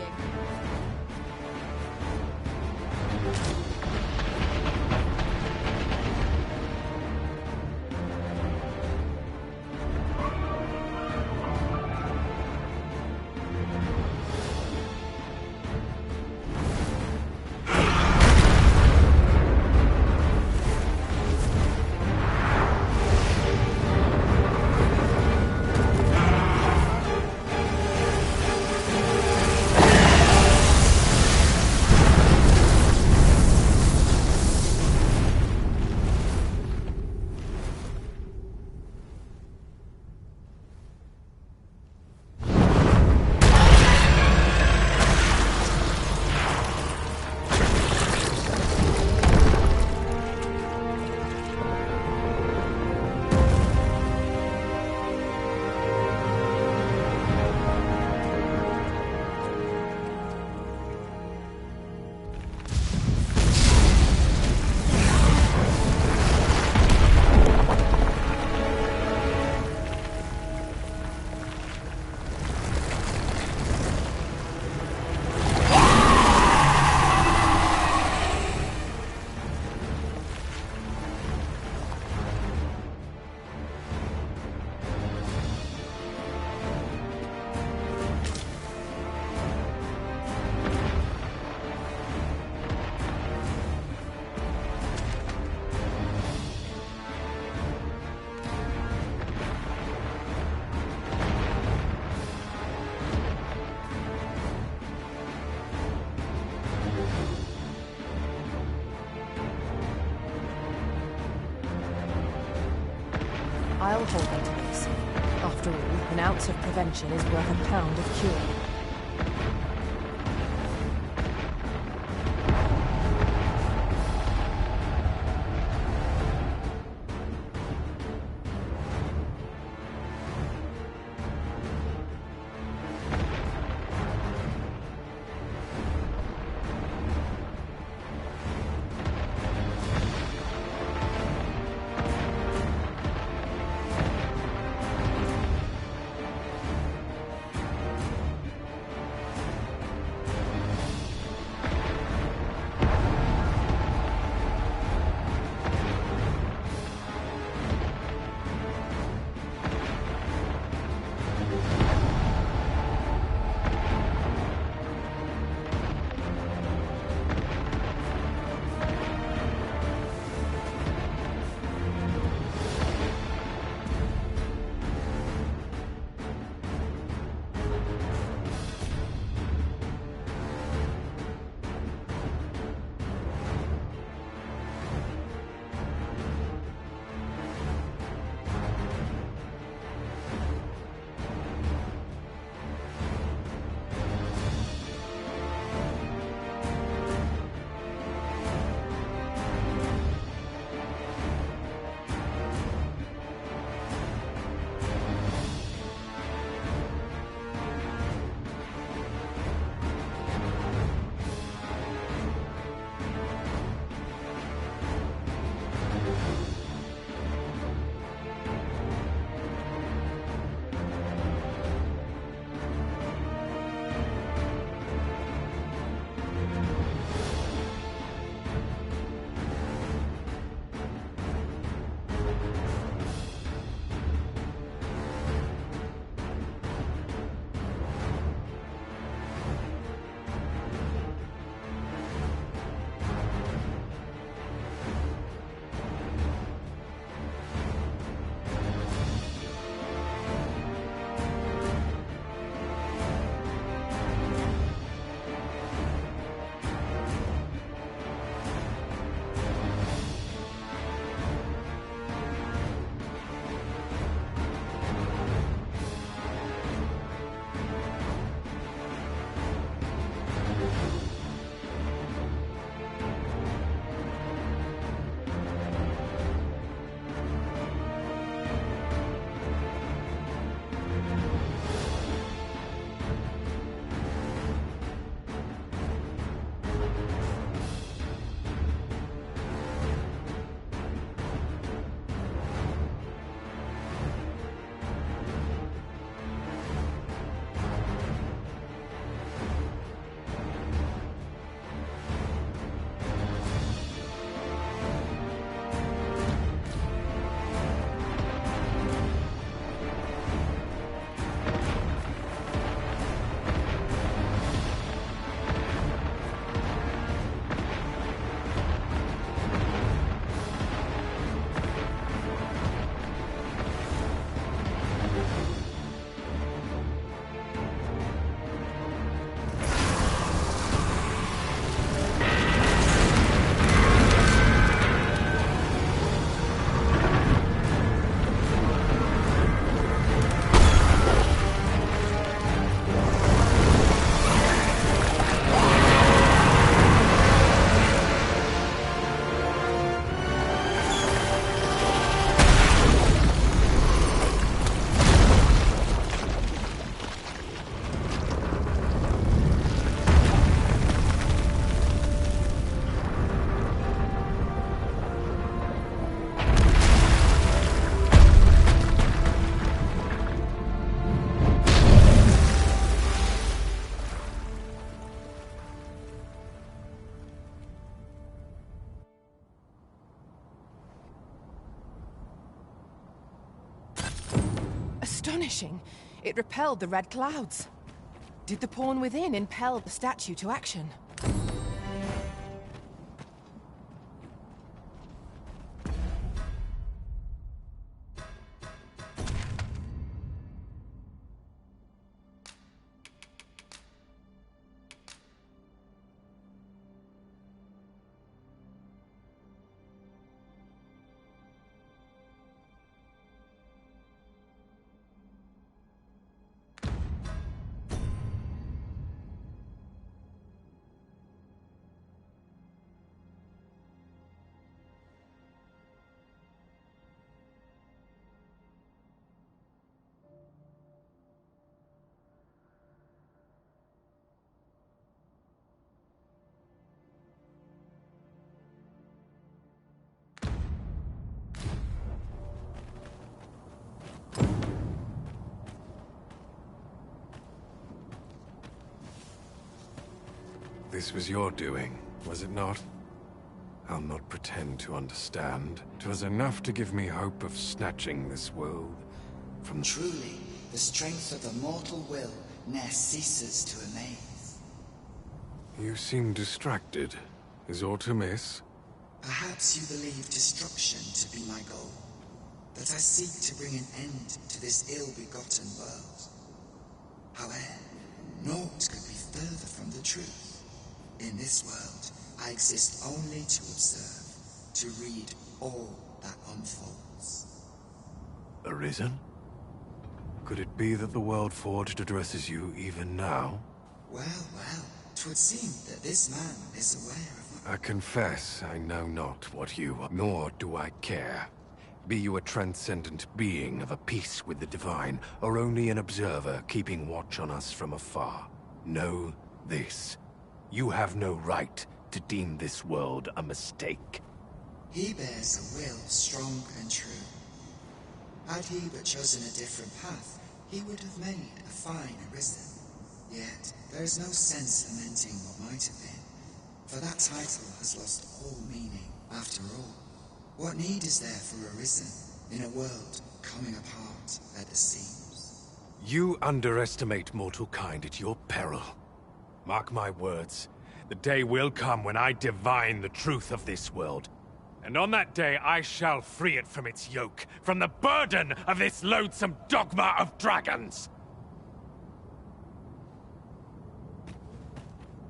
I'll hold you to this. After all, an ounce of prevention is worth a pound of cure. Astonishing! It repelled the red clouds. Did the pawn within impel the statue to action? This was your doing, was it not? I'll not pretend to understand. 'Twas enough to give me hope of snatching this world from... Truly, the strength of the mortal will ne'er ceases to amaze. You seem distracted. Is aught amiss? Perhaps you believe destruction to be my goal. That I seek to bring an end to this ill-begotten world. However, naught could be further from the truth. In this world, I exist only to observe, to read all that unfolds. Arisen? Could it be that the world forged addresses you even now? Well, 'twould seem that this man is aware of my... I confess I know not what you are, nor do I care. Be you a transcendent being of a piece with the divine, or only an observer keeping watch on us from afar. Know this. You have no right to deem this world a mistake. He bears a will strong and true. Had he but chosen a different path, he would have made a fine Arisen. Yet, there is no sense lamenting what might have been, for that title has lost all meaning after all. What need is there for Arisen in a world coming apart at the seams? You underestimate mortal kind at your peril. Mark my words, the day will come when I divine the truth of this world. And on that day, I shall free it from its yoke, from the burden of this loathsome dogma of dragons!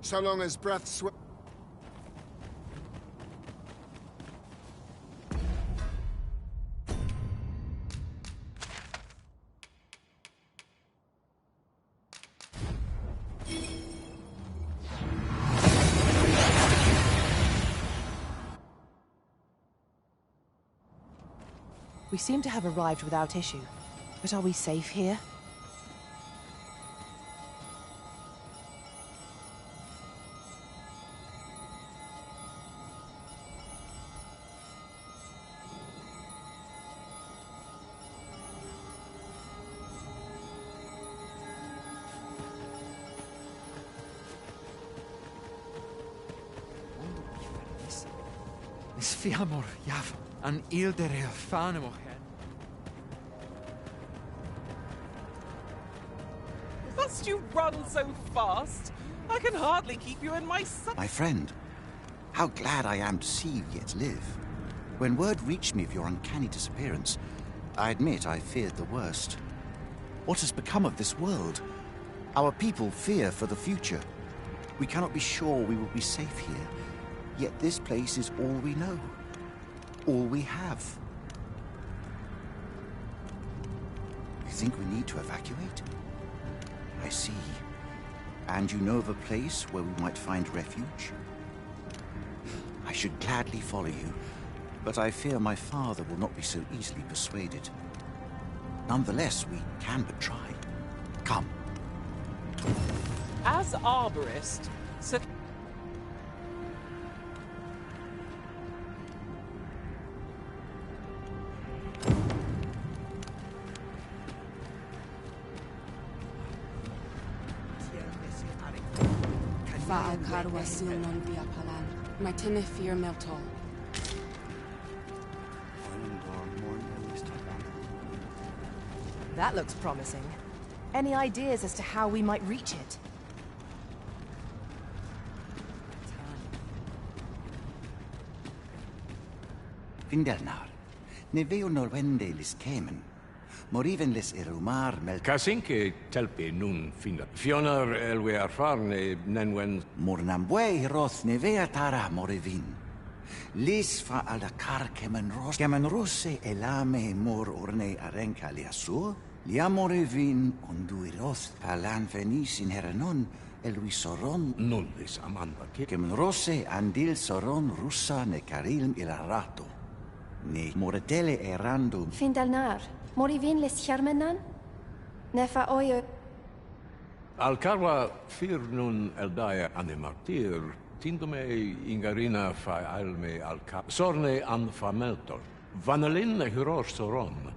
So long as breath sweat... We seem to have arrived without issue. But are we safe here? Fiamor Yav an Ilderel Fanemohen. Must you run so fast? I can hardly keep you in my sight. My friend, how glad I am to see you yet live. When word reached me of your uncanny disappearance, I admit I feared the worst. What has become of this world? Our people fear for the future. We cannot be sure we will be safe here. Yet this place is all we know. All we have. You think we need to evacuate? I see. And you know of a place where we might find refuge? I should gladly follow you, but I fear my father will not be so easily persuaded. Nonetheless, we can but try. Come. As arborist, Sir... That looks promising. Any ideas as to how we might reach it? Findelnar, ne veo norwende lis kemen. Moriven lis irumar mel... Kasinke telpe nun finda. Fionar elwe arfarne nenwen... Mornambwe roth ne vea tara morivin. Lis fa ala kar kemen rosse elame mor orne arenka liasur. Liamorevin onduiroth palan venis in heranon elui soron... Nullis amanda ke... Kemen rosse andil soron russa ne karilm ilarato. Ne moretele erandum... Findalnar, morivin les charmenan? Nefa oye... Alcarwa fir nun eldaya ane martir, tindome ingarina fa alme alca... Sorne an fameltor. Vanelin hyror soron.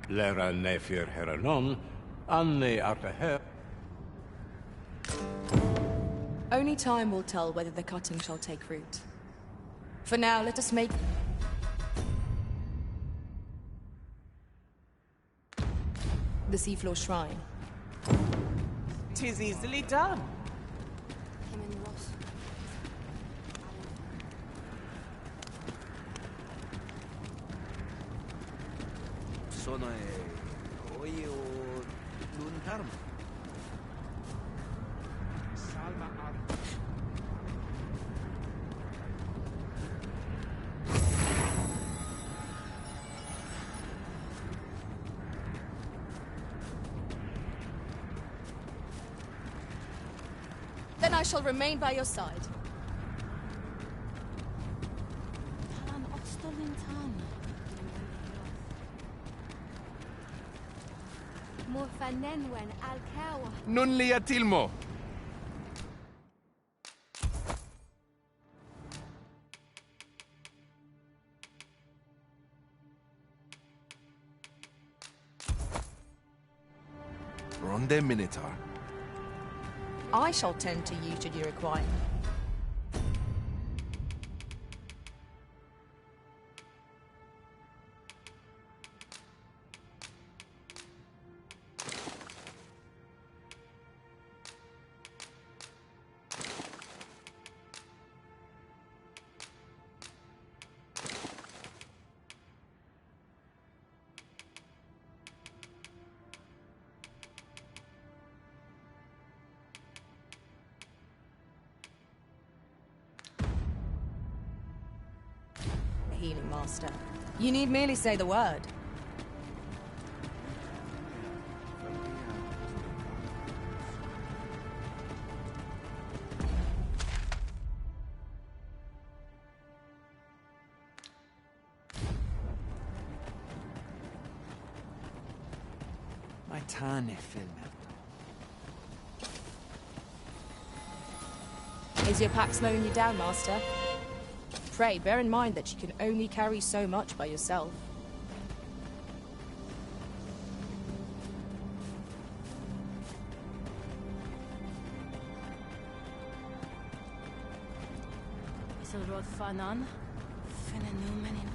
Lera nefir heranon, anne arteher... Only time will tell whether the cutting shall take root. For now, let us make... the seafloor shrine. 'Tis easily done. Sono oi o luntarm. Salma ar. Then I shall remain by your side. Non li atilmo. Ronde Minotaur. I shall tend to you should you require. Healing Master. You need merely say the word. My tane filmer. Is your pack slowing you down, Master? Pray, bear in mind that you can only carry so much by yourself. Isilrod Fanan, Fenenumenin.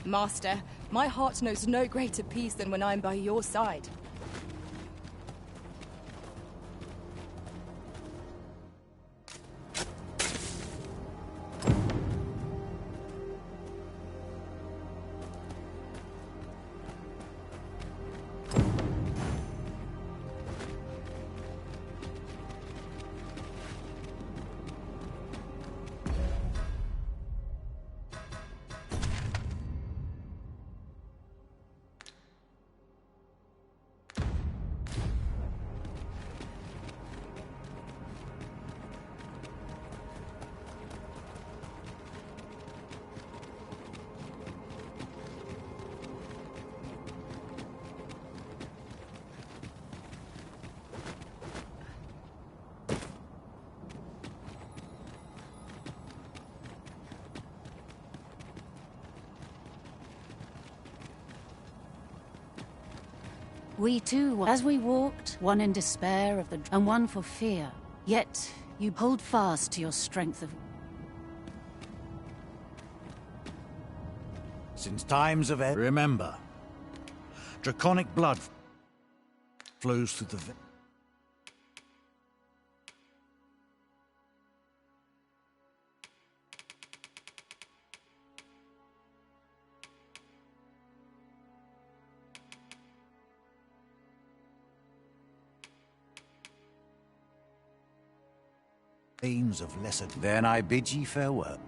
Master, my heart knows no greater peace than when I'm by your side. We too, as we walked, one in despair of the and one for fear. Yet you hold fast to your strength of... Since times of... Remember, draconic blood flows through the... aims of lesser. Then I bid ye farewell.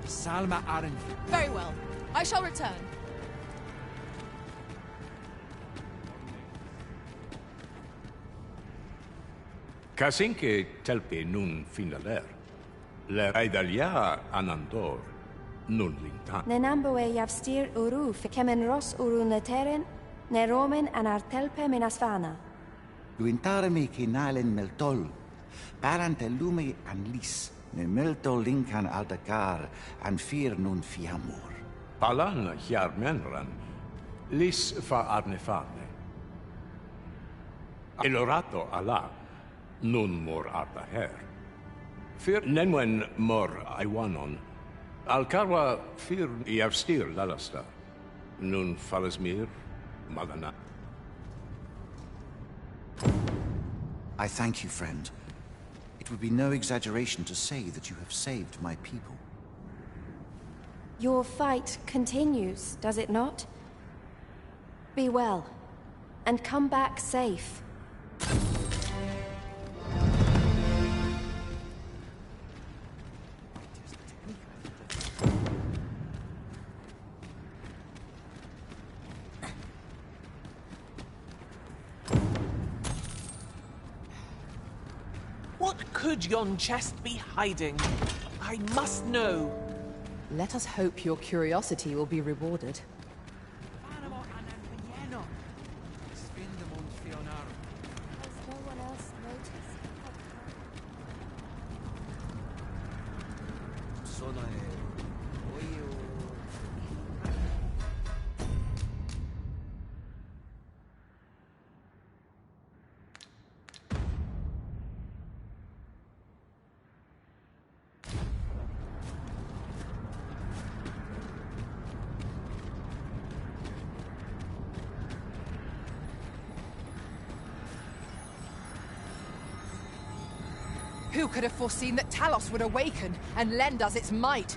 Salma Arendt. Very well. I shall return. Casinque telpe nun finaler. Le aidalia anandor nun lintan. Nenambue javstir uru kemen ros uru neteren, ne romen an artelpe menasvana. Luintare me kinalen meltol, parante lume an lis, ne meltol linkan aldagar, an fir nun fiamur. Palan menran, lis fa arnefarne. Elorato ala, nun mor arda her. Fir nenwen mor aiwanon, alcarwa fir iavstir lalasta, nun falasmir magana. I thank you, friend. It would be no exaggeration to say that you have saved my people. Your fight continues, does it not? Be well, and come back safe. What could yon chest be hiding? I must know. Let us hope your curiosity will be rewarded. Has no one else noticed? Who could have foreseen that Talos would awaken and lend us its might?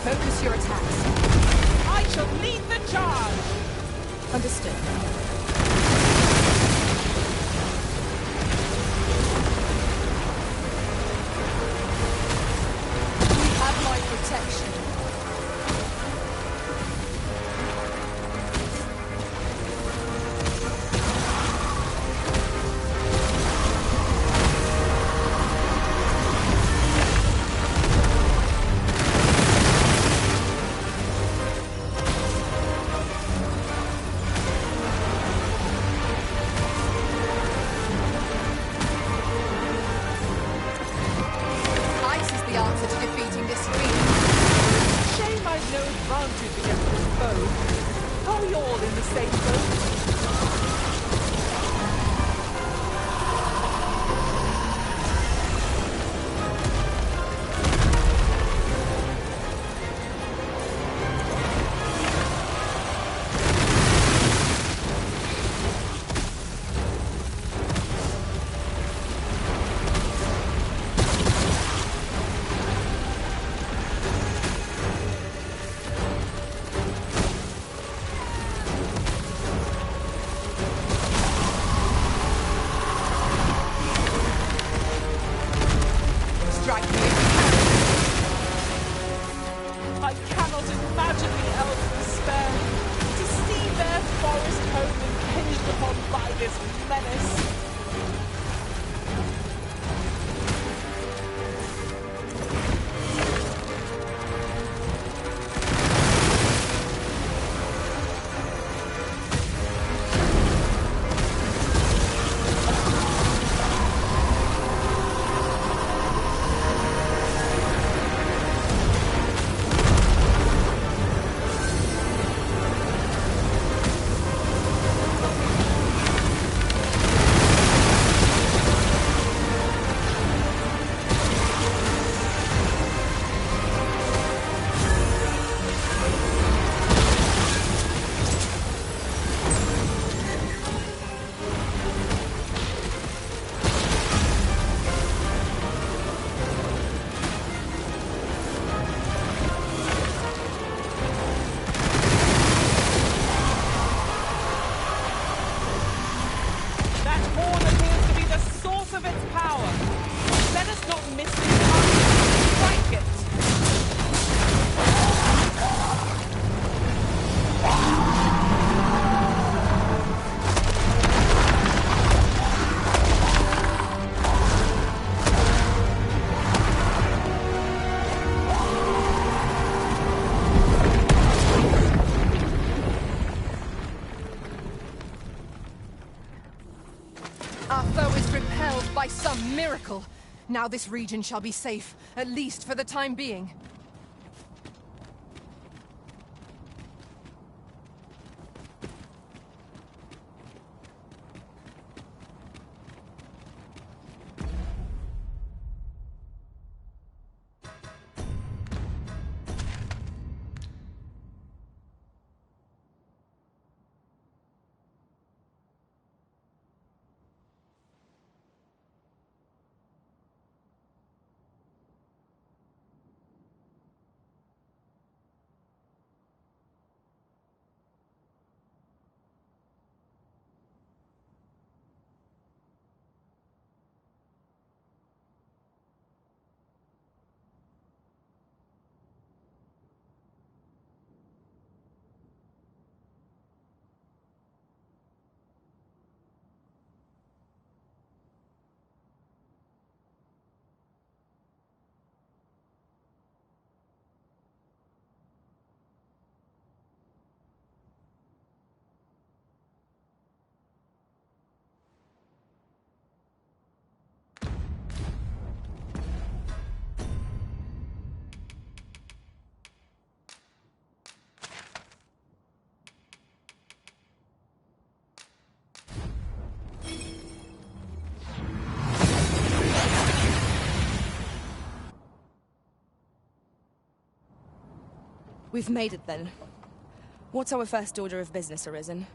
Focus your attacks. I shall lead the charge! Understood. You have my protection. all in the same boat. I cannot imagine the elves' despair. To see their forest home impinged upon by this menace. Our foe is repelled by some miracle. Now this region shall be safe, at least for the time being. We've made it then. What's our first order of business, Arisen?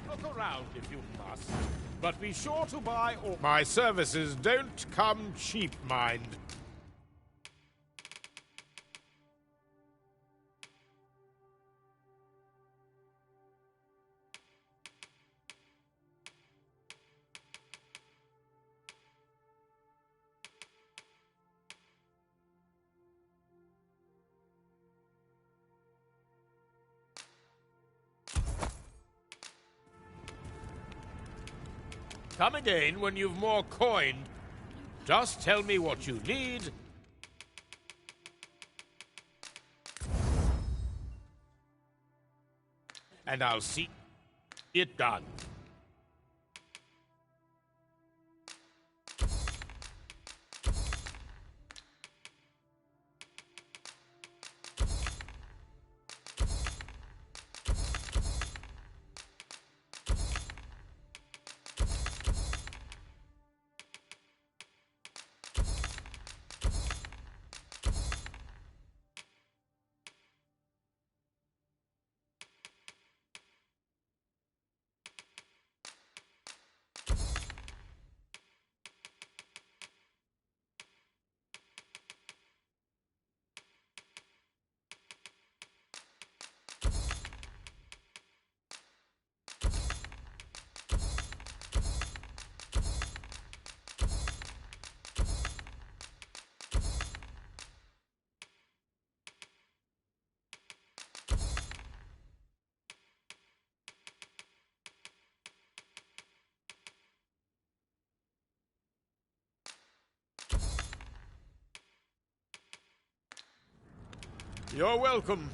Look around if you must, but be sure to buy all. My services don't come cheap, mind. Come again when you've more coin. Just tell me what you need. And I'll see it done. You're welcome.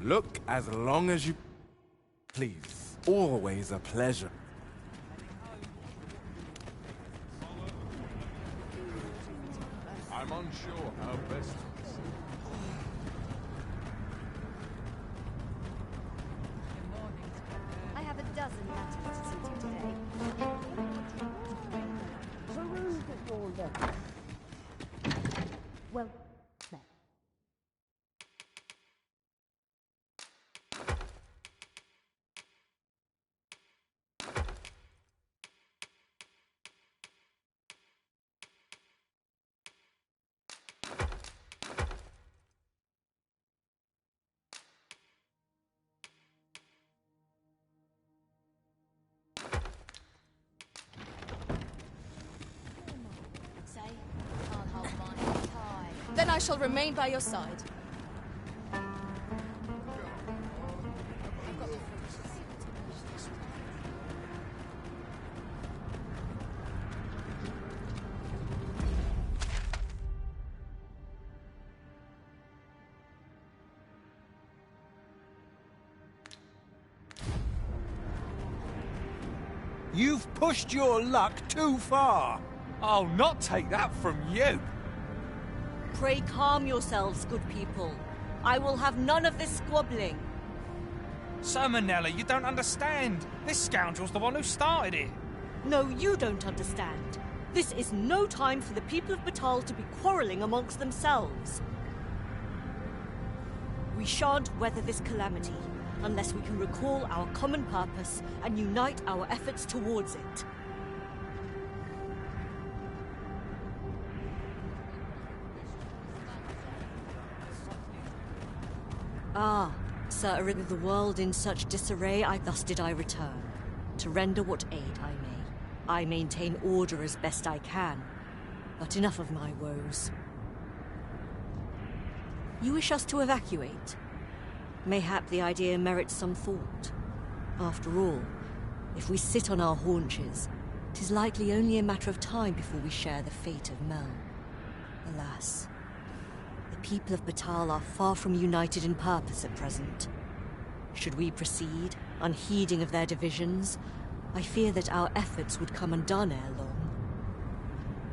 Look as long as you please. Always a pleasure. I'm unsure how best to I have a dozen matters to see to today. Well, met. Then I shall remain by your side. You've pushed your luck too far. I'll not take that from you. Pray calm yourselves, good people. I will have none of this squabbling. Sir Manella, you don't understand. This scoundrel's the one who started it. No, you don't understand. This is no time for the people of Batal to be quarrelling amongst themselves. We shan't weather this calamity unless we can recall our common purpose and unite our efforts towards it. Ah, Sir, with the world in such disarray, thus did I return, to render what aid I may. I maintain order as best I can, but enough of my woes. You wish us to evacuate? Mayhap the idea merits some thought. After all, if we sit on our haunches, 'tis likely only a matter of time before we share the fate of Mel. Alas, the people of Batal are far from united in purpose at present. Should we proceed, unheeding of their divisions, I fear that our efforts would come undone ere long.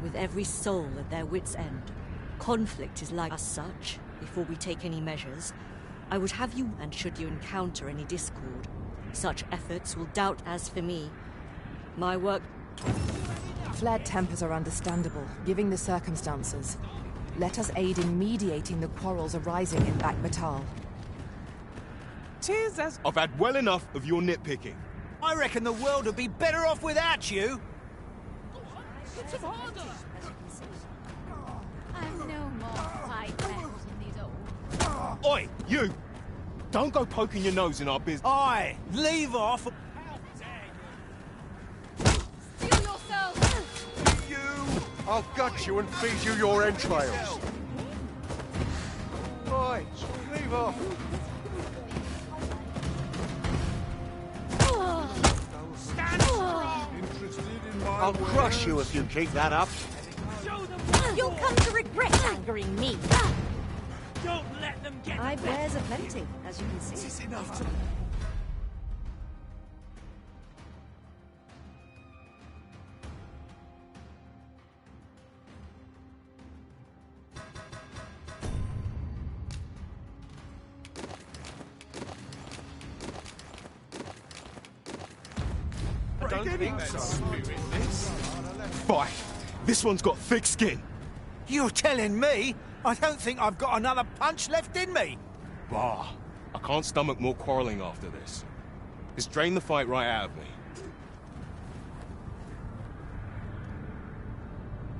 With every soul at their wits' end, conflict is like as such. Before we take any measures, I would have you, and should you encounter any discord, such efforts will doubt as for me. My work... Flared tempers are understandable, given the circumstances. Let us aid in mediating the quarrels arising in Back Batal. 'Tis as... I've had well enough of your nitpicking. I reckon the world would be better off without you. Hit him harder! I'm no more fight battles in these old... Oi, you! Don't go poking your nose in our business. Aye, leave off. Steel yourself! I'll gut you and feed you your entrails. Right, leave off. Stand strong! I'll crush you if you keep that up. You'll come to regret angering me. Don't let them get I bears aplenty, as you can see. This is enough to... I don't think so. Bye. This one's got thick skin. You're telling me? I don't think I've got another punch left in me. Bah. I can't stomach more quarrelling after this. It's drained the fight right out of me.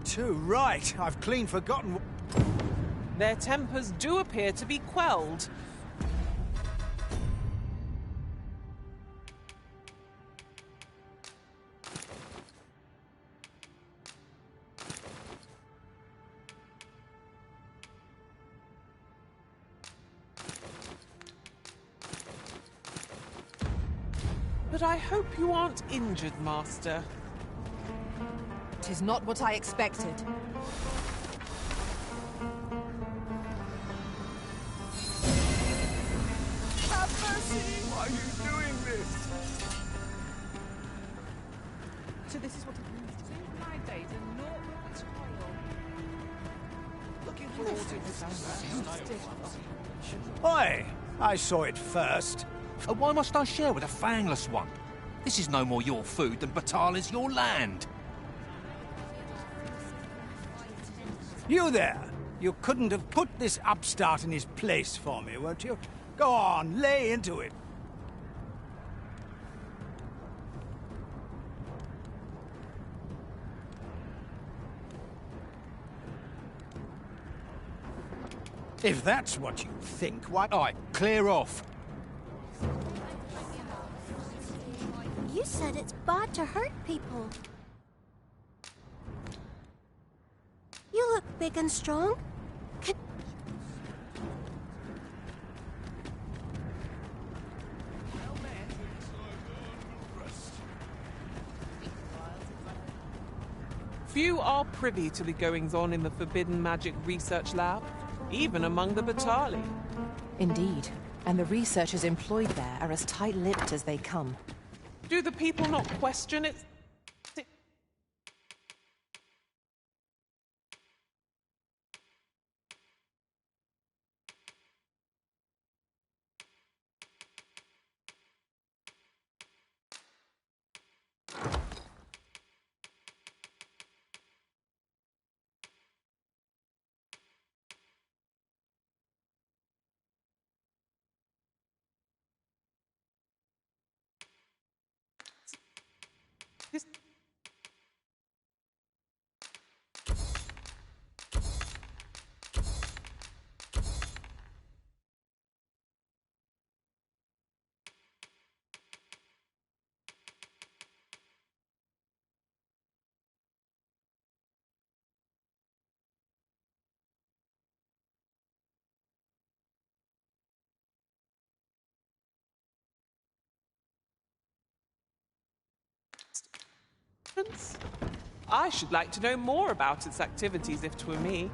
Too right. I've clean forgotten. Their tempers do appear to be quelled. But I hope you aren't injured, Master. 'Tis not what I expected. Have mercy! Why are you doing this? So this is what it means to spend my days in naught but toil. Looking forward to this. Oi! I saw it first. Why must I share with a fangless one? This is no more your food than Batal is your land. You there! You couldn't have put this upstart in his place for me, weren't you? Go on, lay into it. If that's what you think, why... Aye, clear off. You said it's bad to hurt people. You look big and strong. Few are privy to the goings-on in the Forbidden Magic Research Lab, even among the Batali. Indeed, and the researchers employed there are as tight-lipped as they come. Do the people not question it? I should like to know more about its activities if 'twere me.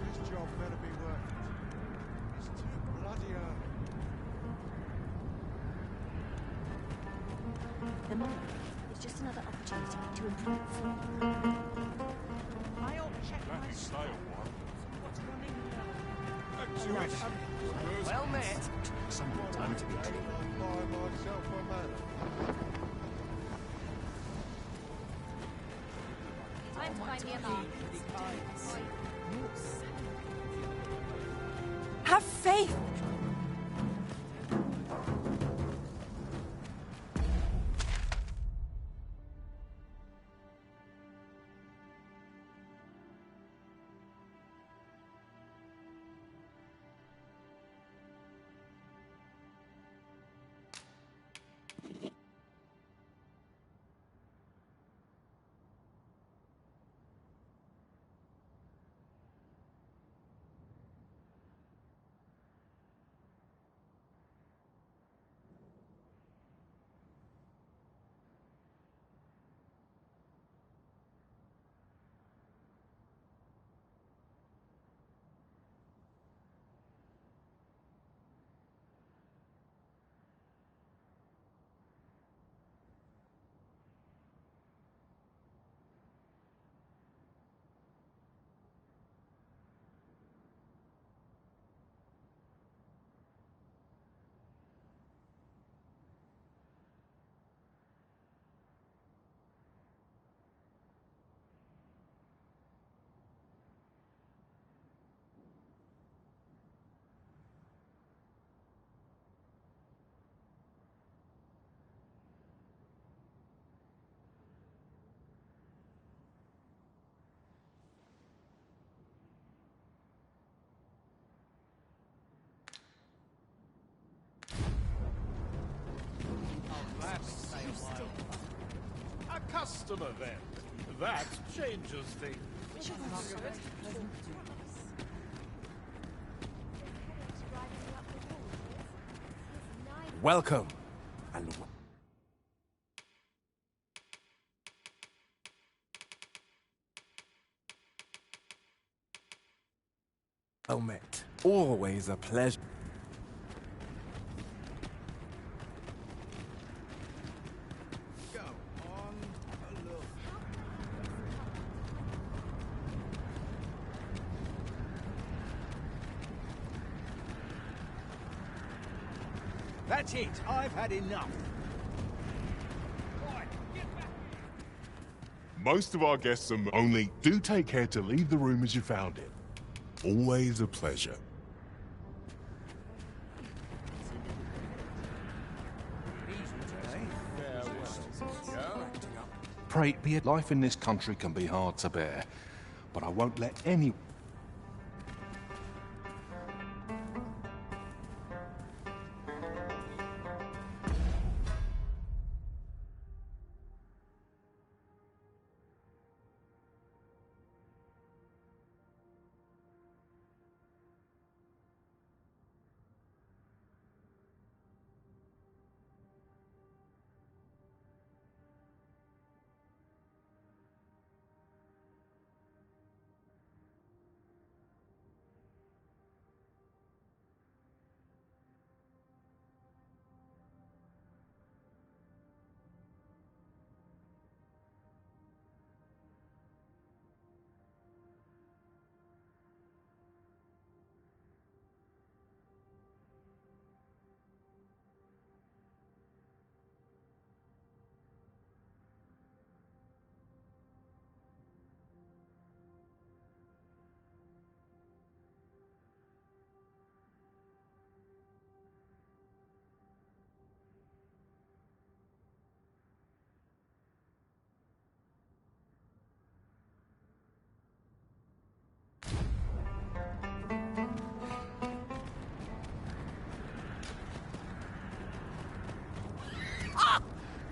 This job better be worth it. It's too bloody early. The moment is just another opportunity to improve. I'll check my Snail one. what's running Well met. Someone time to be clean. Buy myself a manor. Time to find the alarm. Have faith! customer, then. That changes things. Welcome. And well met. Always a pleasure. Go on, a look. That's it. I've had enough. Most of our guests are only do take care to leave the room as you found it. Always a pleasure. Pray be it, life in this country can be hard to bear, but I won't let any...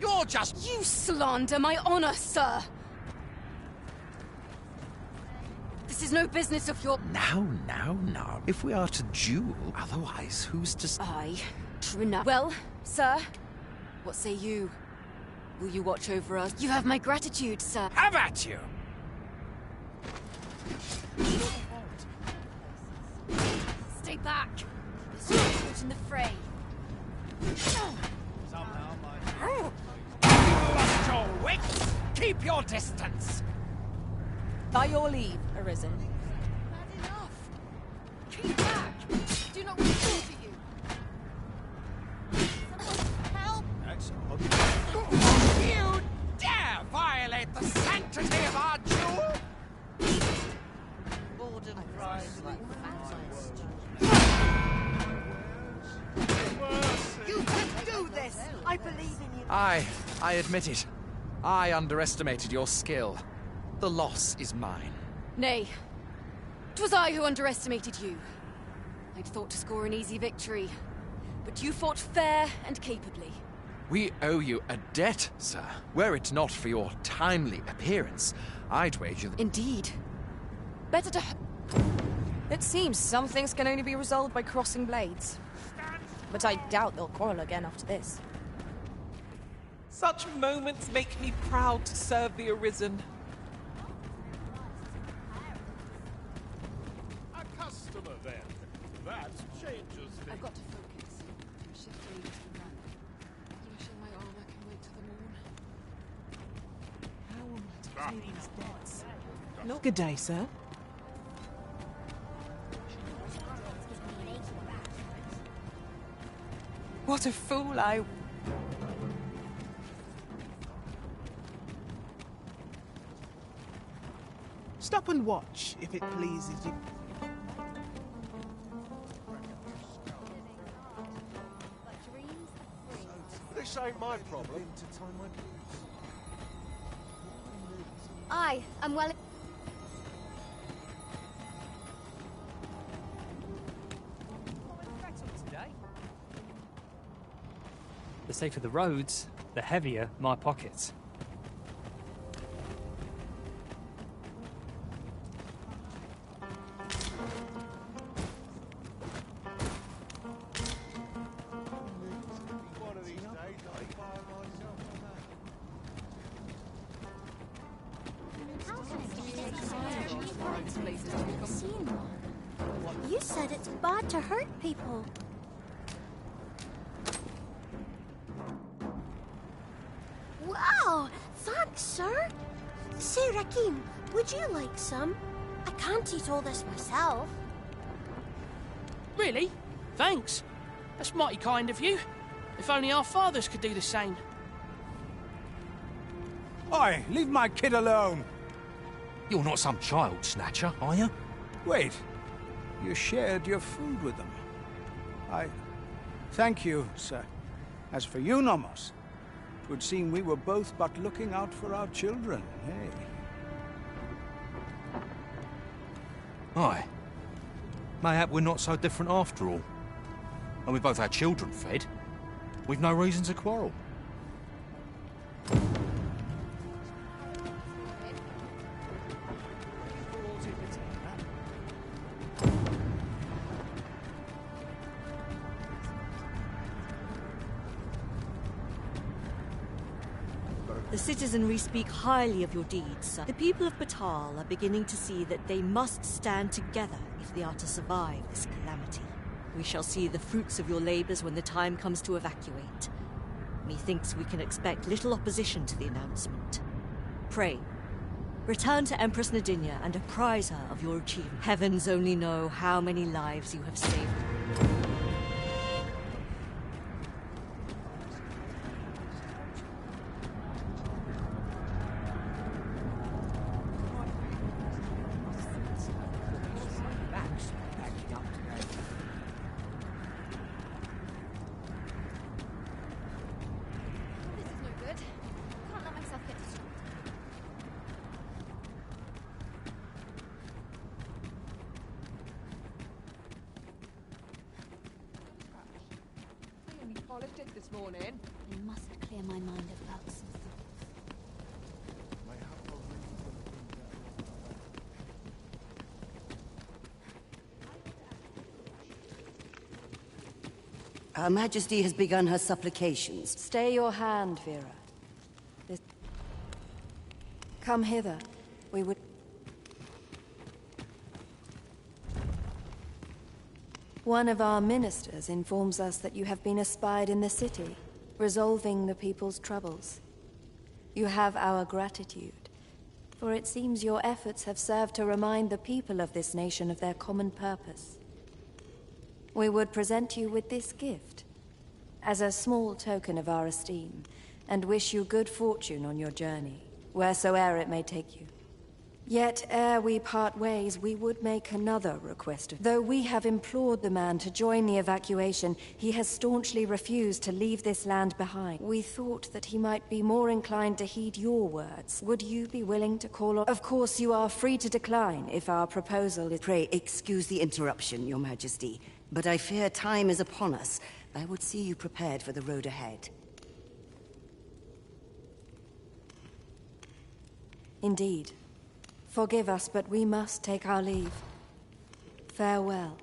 You're just... You slander my honor, sir! This is no business of your... Now. If we are to duel, otherwise who's to... True enough. Well, sir, what say you? Will you watch over us? You have my gratitude, sir. Have at you! Stay back! There's no point in the fray. Somehow my... You lost your wits! Keep your distance! By your leave, Arisen. That's enough! Keep back! Do not want to for you! Help! That's You dare violate the sanctity of our jewel? You can do this! I believe in you. I admit it. I underestimated your skill. The loss is mine. Nay. 'Twas I who underestimated you. I'd thought to score an easy victory. But you fought fair and capably. We owe you a debt, sir. Were it not for your timely appearance, I'd wager that... Indeed. Better to... It seems some things can only be resolved by crossing blades. But I doubt they'll quarrel again after this. Such moments make me proud to serve the Arisen. A customer, then. That changes things. I've got to focus. My shift leaves to run. Polishing my armor can wait till the morn. How am I to pay these debts? Good day, sir. What a fool I... Stop and watch, if it pleases you. This ain't my problem. I'm well... The safer the roads, the heavier my pockets. seen one. You said it's bad to hurt people. Wow! Thanks, sir. Say, Rakim, would you like some? I can't eat all this myself. Really? Thanks. That's mighty kind of you. If only our fathers could do the same. Oi, leave my kid alone. You're not some child snatcher, are you? Wait. You shared your food with them. Thank you, sir. As for you, Nomos, it would seem we were both but looking out for our children, hey? Aye. Mayhap we're not so different after all. And we both had children fed. We've no reason to quarrel. The citizenry speak highly of your deeds, sir. The people of Batal are beginning to see that they must stand together if they are to survive this calamity. We shall see the fruits of your labors when the time comes to evacuate. Methinks we can expect little opposition to the announcement. Pray, return to Empress Nadinia and apprise her of your achievement. Heavens only know how many lives you have saved. This morning. I must clear my mind of bugs. Her Majesty has begun her supplications. Stay your hand, Vera. Come hither. We would... One of our ministers informs us that you have been espied in the city, resolving the people's troubles. You have our gratitude, for it seems your efforts have served to remind the people of this nation of their common purpose. We would present you with this gift, as a small token of our esteem, and wish you good fortune on your journey, wheresoe'er it may take you. Yet, ere we part ways, we would make another request. Though we have implored the man to join the evacuation, he has staunchly refused to leave this land behind. We thought that he might be more inclined to heed your words. Would you be willing to call on... Of course, you are free to decline if our proposal is... Pray excuse the interruption, Your Majesty, but I fear time is upon us. I would see you prepared for the road ahead. Indeed. Forgive us, but we must take our leave. Farewell.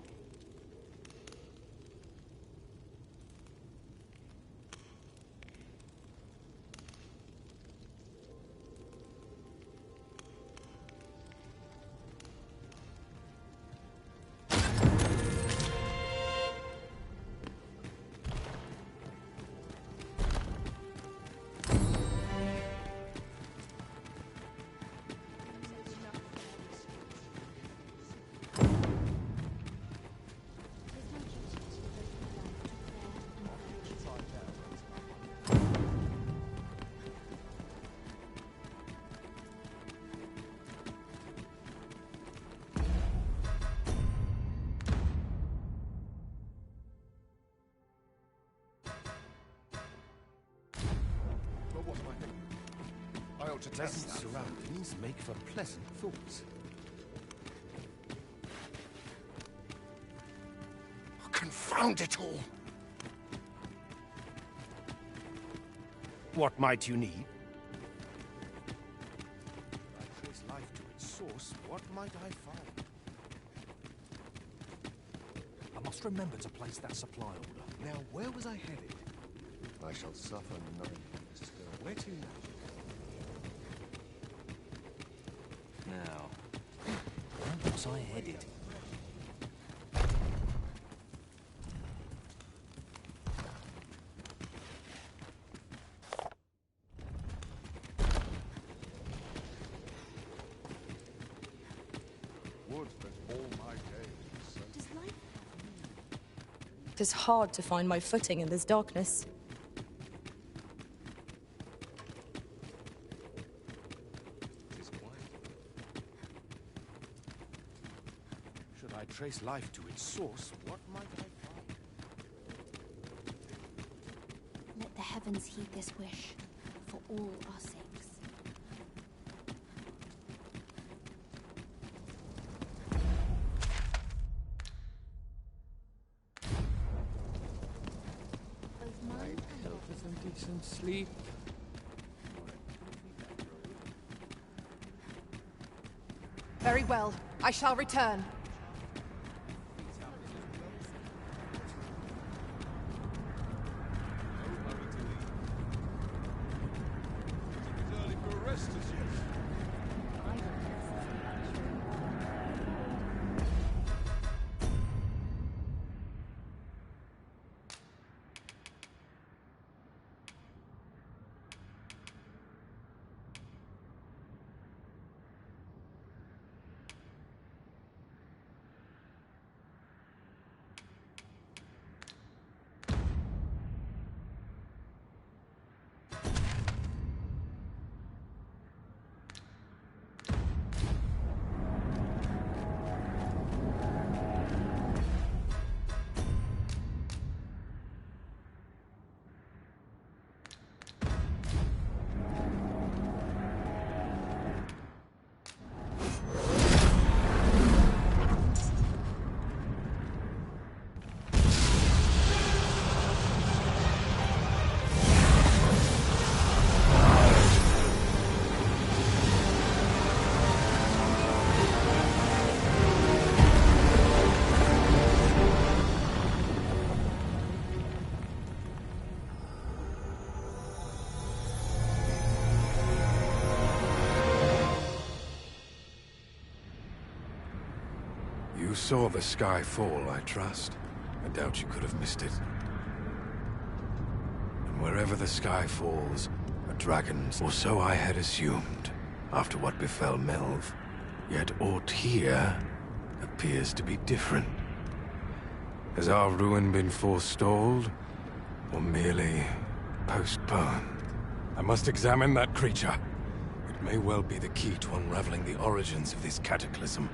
Pleasant surroundings make for pleasant thoughts. Confound it all! What might you need? I trace life to its source. What might I find? I must remember to place that supply order. Now, where was I headed? I shall suffer none. Where to now? Now, was I headed? It is hard to find my footing in this darkness. Should I trace life to its source, what might I find? Let the heavens heed this wish, for all our sakes. Decent sleep. Very well. I shall return. You saw the sky fall, I trust. I doubt you could have missed it. And wherever the sky falls, are dragons, or so I had assumed, after what befell Melv. Yet aught here appears to be different. Has our ruin been forestalled, or merely postponed? I must examine that creature. It may well be the key to unraveling the origins of this cataclysm.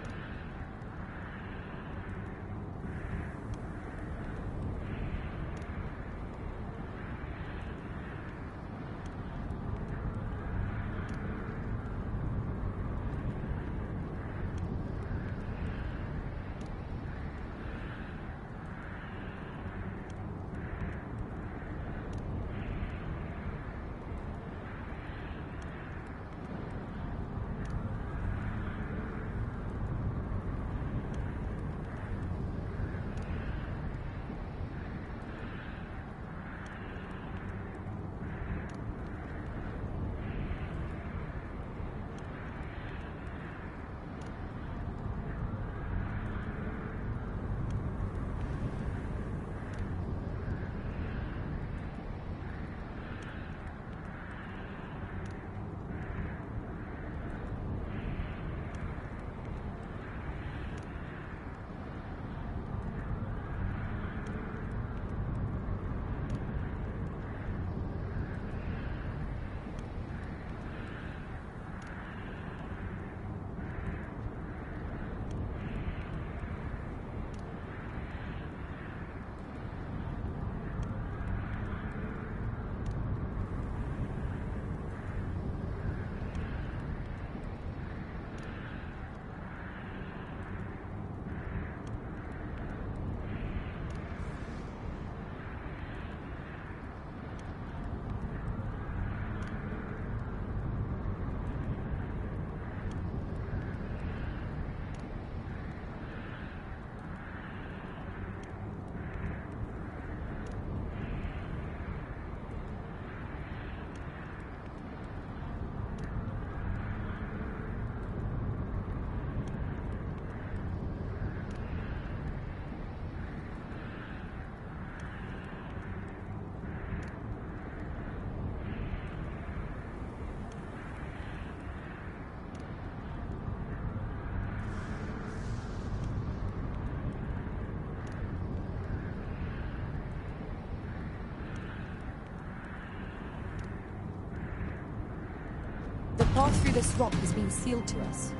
path through this rock has been sealed to us.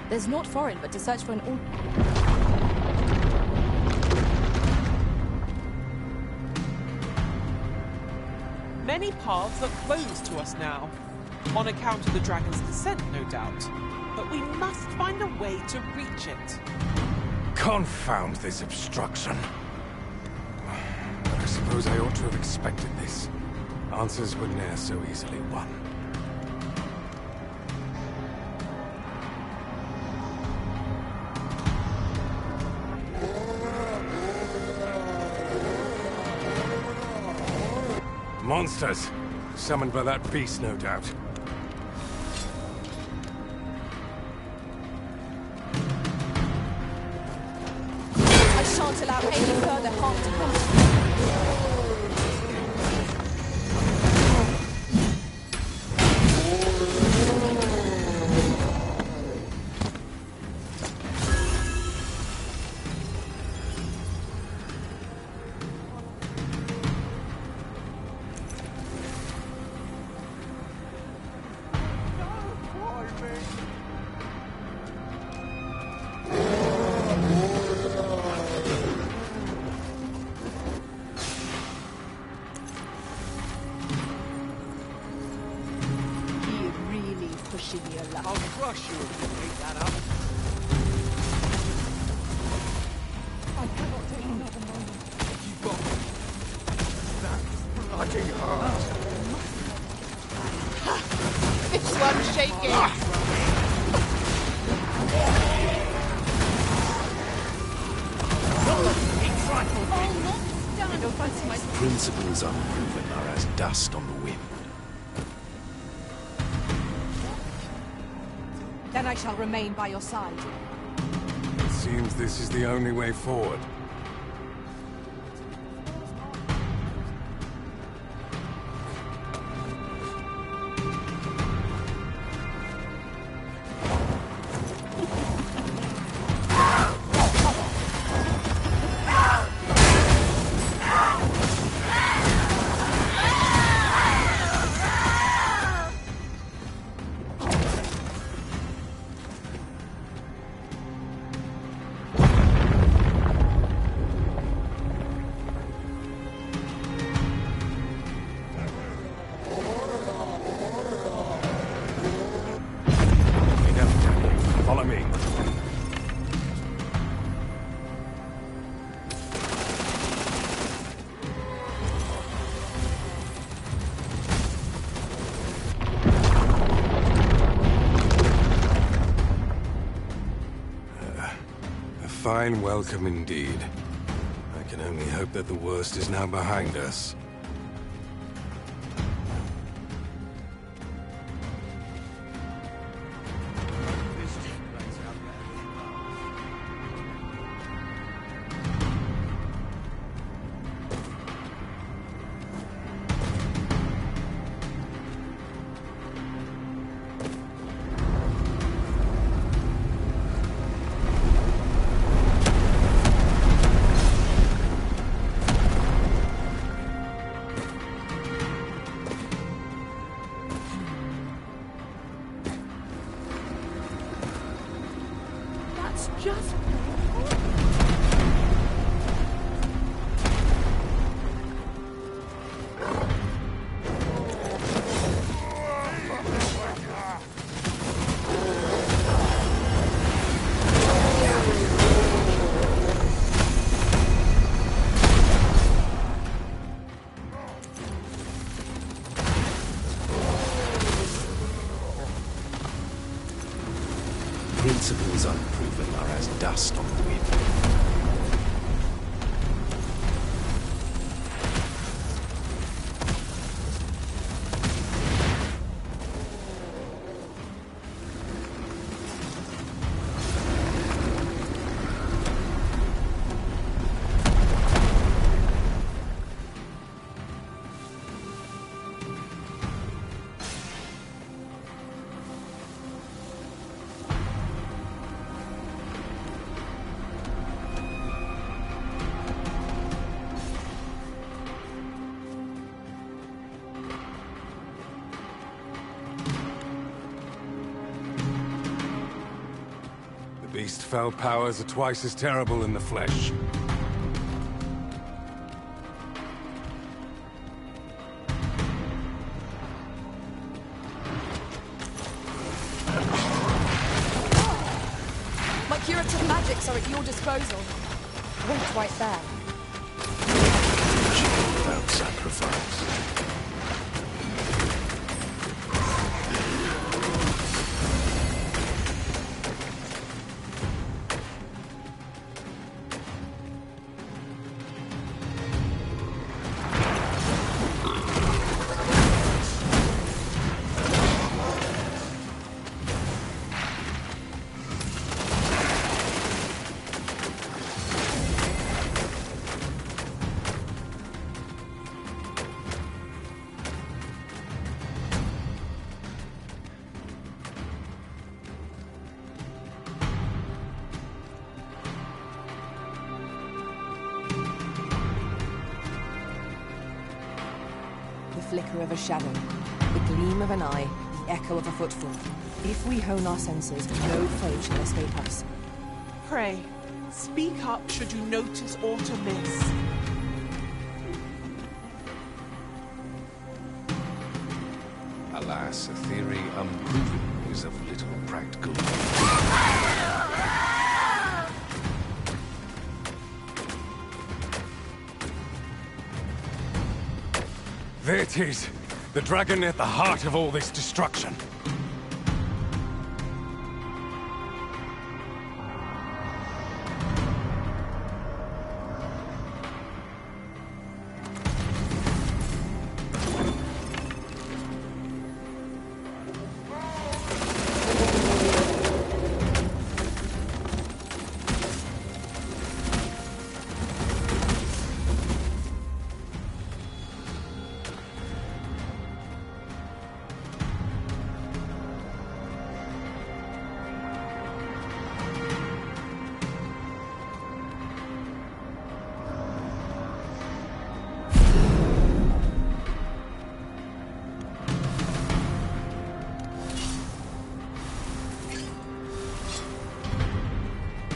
There's naught foreign but to search for an all... Many paths are closed to us now, on account of the dragon's descent, no doubt. But we must find a way to reach it. Confound this obstruction. But I suppose I ought to have expected this. Answers were ne'er so easily won. Monsters! Summoned by that beast, no doubt. I shan't allow any further harm to come to you. I'll crush you if you pick that up. I cannot take another moment. You've got that bloody heart. This one's shaking. Principles unproven are as dust on the wind. Then I shall remain by your side. It seems this is the only way forward. Fine welcome indeed. I can only hope that the worst is now behind us. Just Principles unproven are as dust on the wind. Beast-foul powers are twice as terrible in the flesh. My curative magics are at your disposal. Wait right there. Without sacrifice. The flicker of a shadow, the gleam of an eye, the echo of a footfall. If we hone our senses, no foe shall escape us. Pray, speak up should you notice aught amiss. Alas, a theory unproven is of little practical. There it is! The dragon at the heart of all this destruction.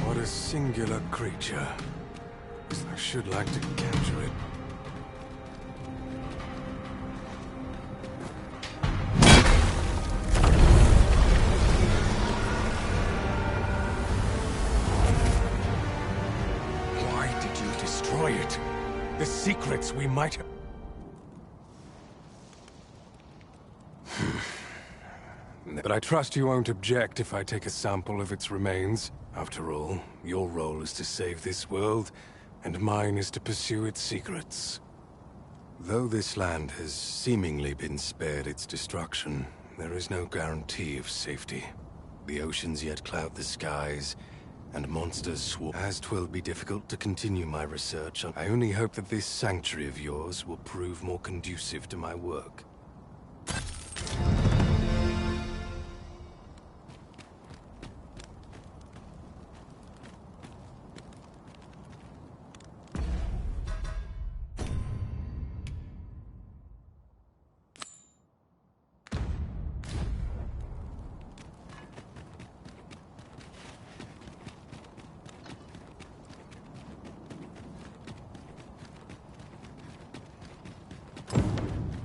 What a singular creature. I should like to capture it. Why did you destroy it? The secrets we might have... But I trust you won't object if I take a sample of its remains. After all, your role is to save this world, and mine is to pursue its secrets. Though this land has seemingly been spared its destruction, there is no guarantee of safety. The oceans yet cloud the skies, and monsters swarm. As 'twill be difficult to continue my research, I only hope that this sanctuary of yours will prove more conducive to my work.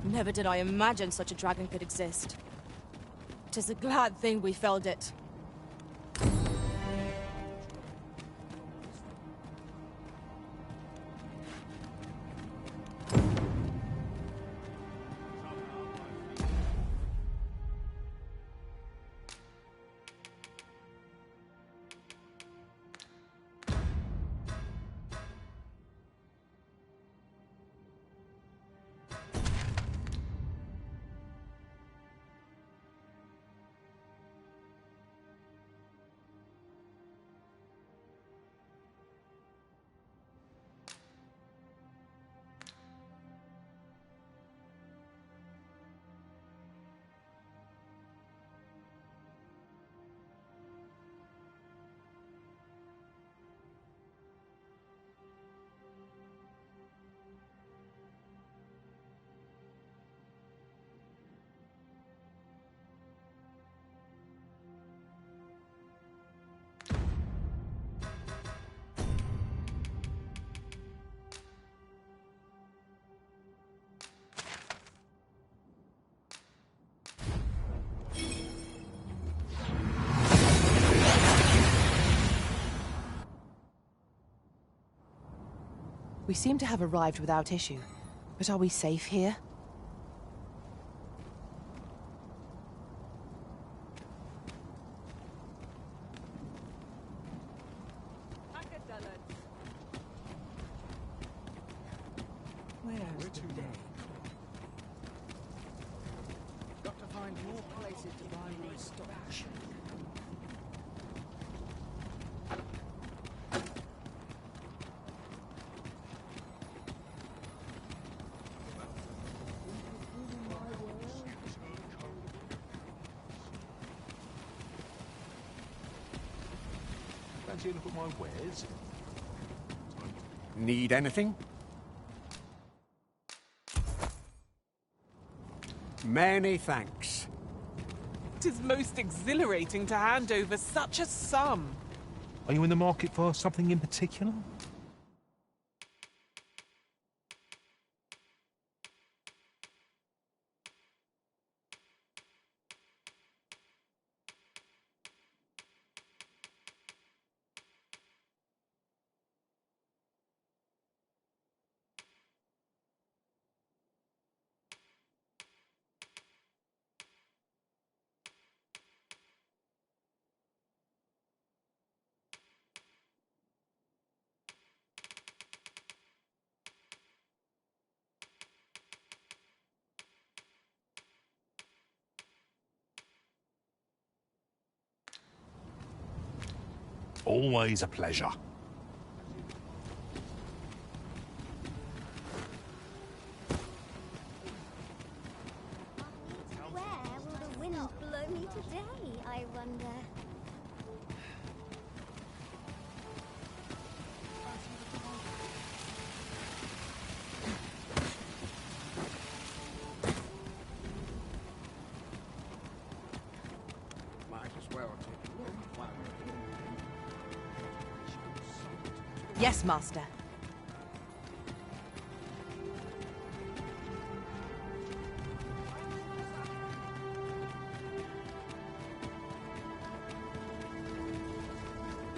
Never did I imagine such a dragon could exist. 'Tis a glad thing we felled it. We seem to have arrived without issue. But are we safe here? Where's the day? Got to find more places to buy my stock. Fancy a look at my wares? Need anything? Many thanks. It is most exhilarating to hand over such a sum. Are you in the market for something in particular? Always a pleasure. Where will the wind blow me today, I wonder? Might as well take a look while we're here. Yes, Master.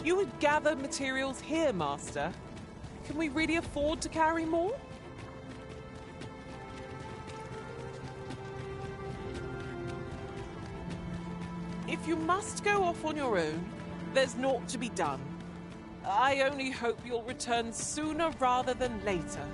You would gather materials here, Master. Can we really afford to carry more? If you must go off on your own, there's naught to be done. I only hope you'll return sooner rather than later.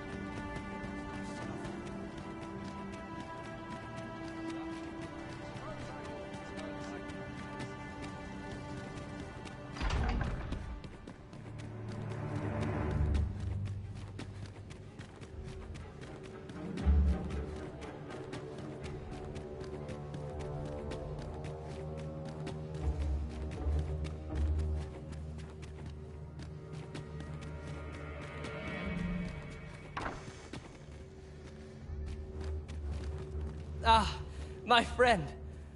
Ah, my friend.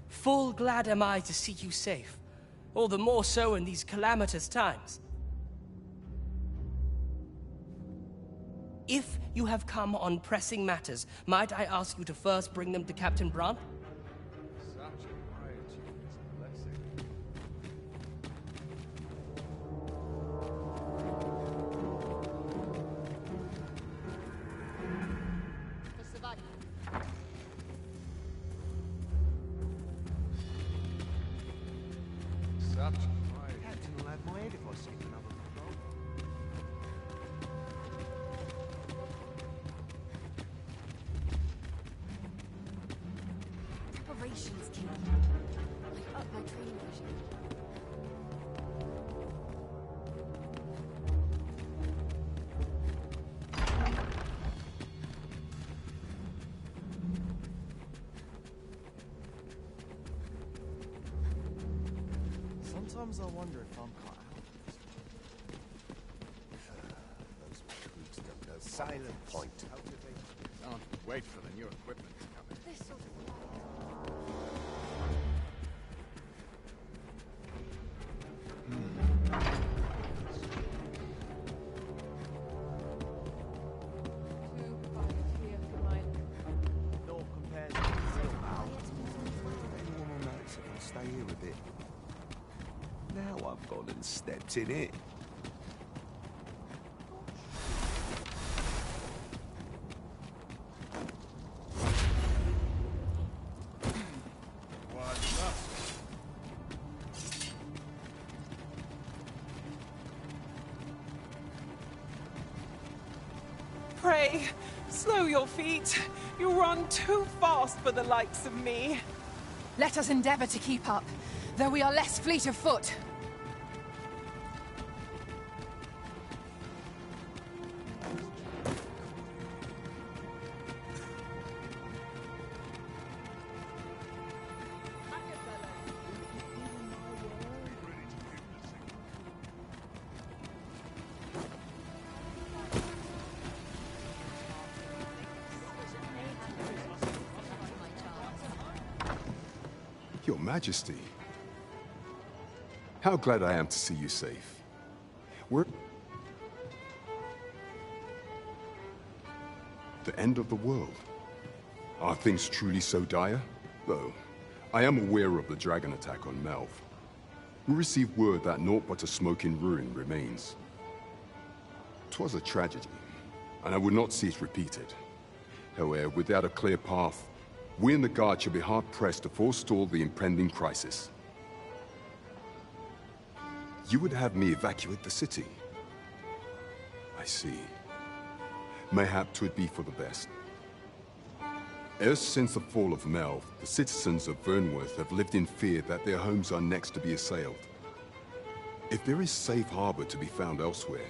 Full glad am I to see you safe. All the more so in these calamitous times. If you have come on pressing matters, might I ask you to first bring them to Captain Brandt? Such a quietude is a blessing. Such quiet. Captain will have my head if I see another patrol. Operations King. I up my training regime. Sometimes I wonder if I'm cut out of this. Those recruits don't know silent point. Can't wait for the new equipment to come in. This sort of Naught compares to the real now. Anyone will notice if I stay here a bit. Now I've gone and stepped in it. pray, slow your feet. You run too fast for the likes of me. Let us endeavor to keep up, though we are less fleet of foot. Your Majesty, how glad I am to see you safe. We're... the end of the world. Are things truly so dire? Though, I am aware of the dragon attack on Melv. We received word that naught but a smoking ruin remains. 'Twas a tragedy, and I would not see it repeated. However, without a clear path, we and the Guard shall be hard-pressed to forestall the impending crisis. You would have me evacuate the city? I see. Mayhap 'twould be for the best. Ever since the fall of Melv, the citizens of Vernworth have lived in fear that their homes are next to be assailed. If there is safe harbor to be found elsewhere,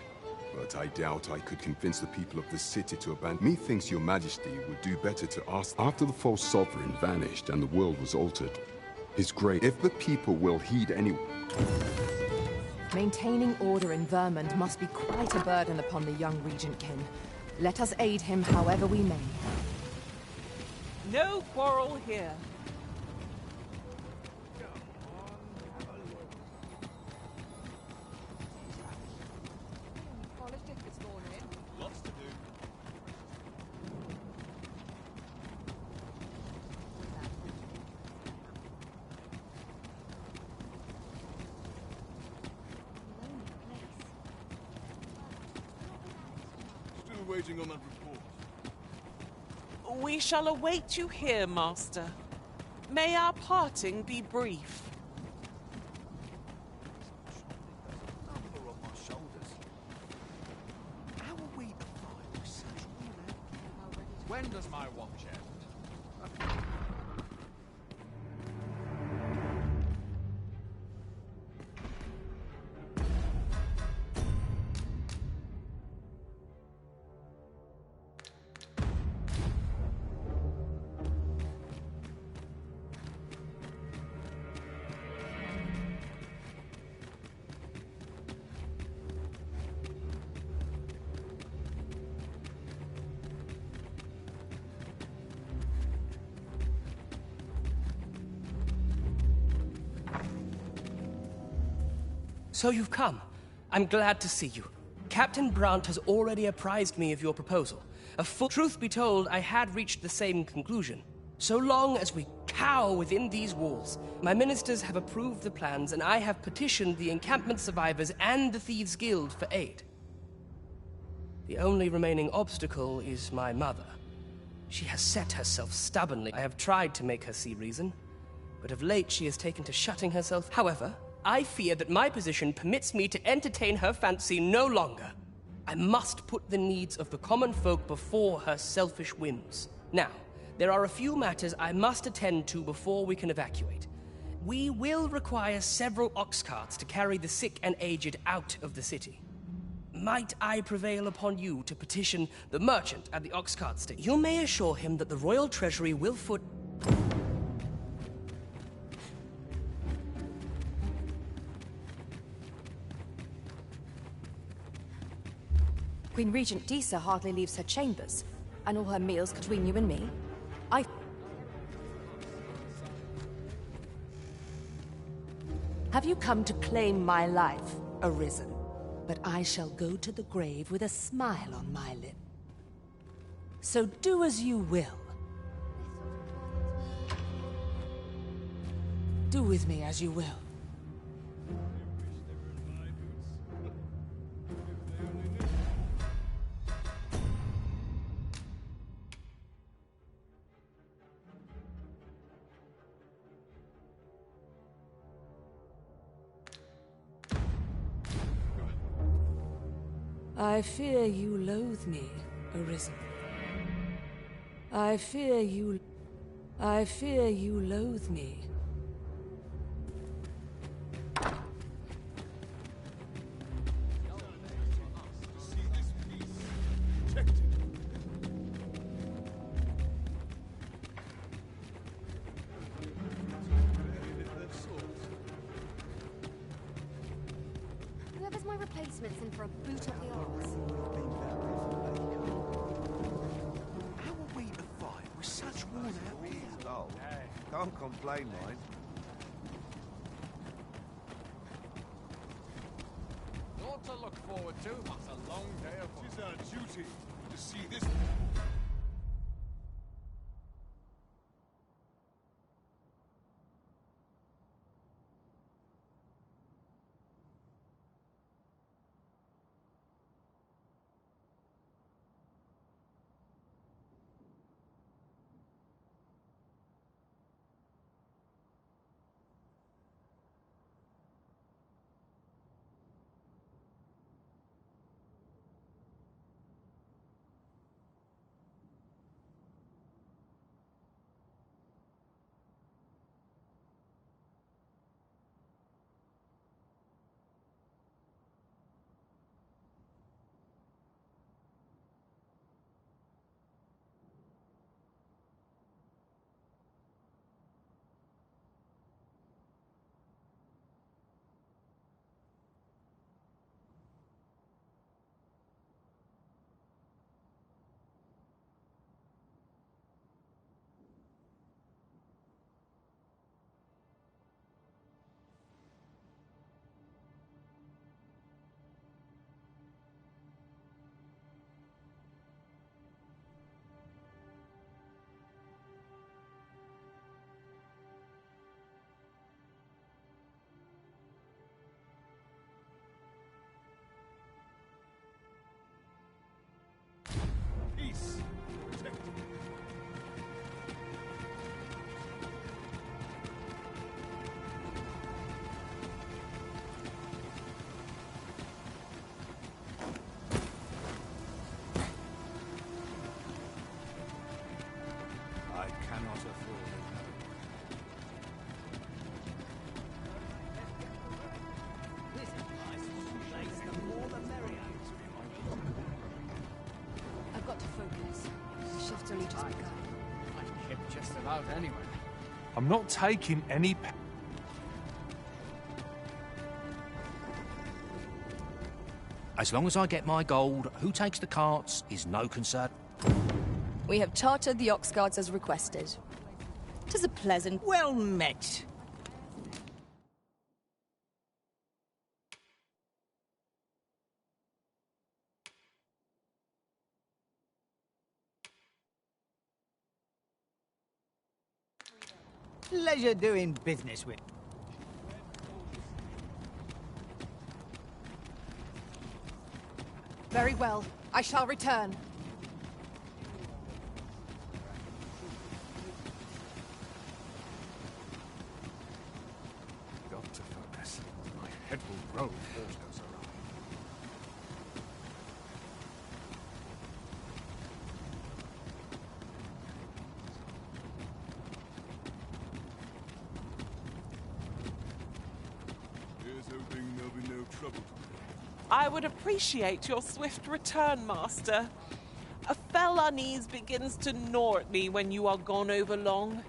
but I doubt I could convince the people of this city to abandon. Methinks your Majesty would do better to ask. After the false sovereign vanished and the world was altered, his grace, if the people will heed any... Maintaining order in Vermund must be quite a burden upon the young Regentkin. Let us aid him however we may. No quarrel here. Lots to do. Still waiting on that report. We shall await you here, Master. May our parting be brief. Number on my shoulders. How are we to find such women? When does my watch end? So you've come. I'm glad to see you. Captain Brandt has already apprised me of your proposal. Truth be told, I had reached the same conclusion. So long as we cower within these walls, my ministers have approved the plans, and I have petitioned the encampment survivors and the Thieves' Guild for aid. The only remaining obstacle is my mother. She has set herself stubbornly. I have tried to make her see reason, but of late she has taken to shutting herself. However, I fear that my position permits me to entertain her fancy no longer. I must put the needs of the common folk before her selfish whims. Now, there are a few matters I must attend to before we can evacuate. We will require several ox carts to carry the sick and aged out of the city. Might I prevail upon you to petition the merchant at the ox cart station? You may assure him that the royal treasury will foot... Queen Regent Disa hardly leaves her chambers, and all her meals between you and me. Have you come to claim my life, Arisen? But I shall go to the grave with a smile on my lip. So do as you will. Do with me as you will. I fear you loathe me, Arisen. I fear you loathe me. Whoever's my replacement's in for a boot up the arse. How are we to fight with such worn out gear? Oh, can't complain, mind. Not to look forward to, but a long day of It is our duty to see this. Peace. Protect. I cannot afford it. This is nice place. The more the merrier. I've got to focus. The shift's only just begun. I'd kid just about anyway. I'm not taking any... As long as I get my gold, who takes the carts is no concern. We have chartered the ox guards as requested. 'Tis a pleasant... Well met. Pleasure doing business with. Very well. I shall return. Got to focus. My head will roll if those goes around. Here's hoping there'll be no trouble today. I would appreciate your swift return, Master. A fell unease begins to gnaw at me when you are gone over long.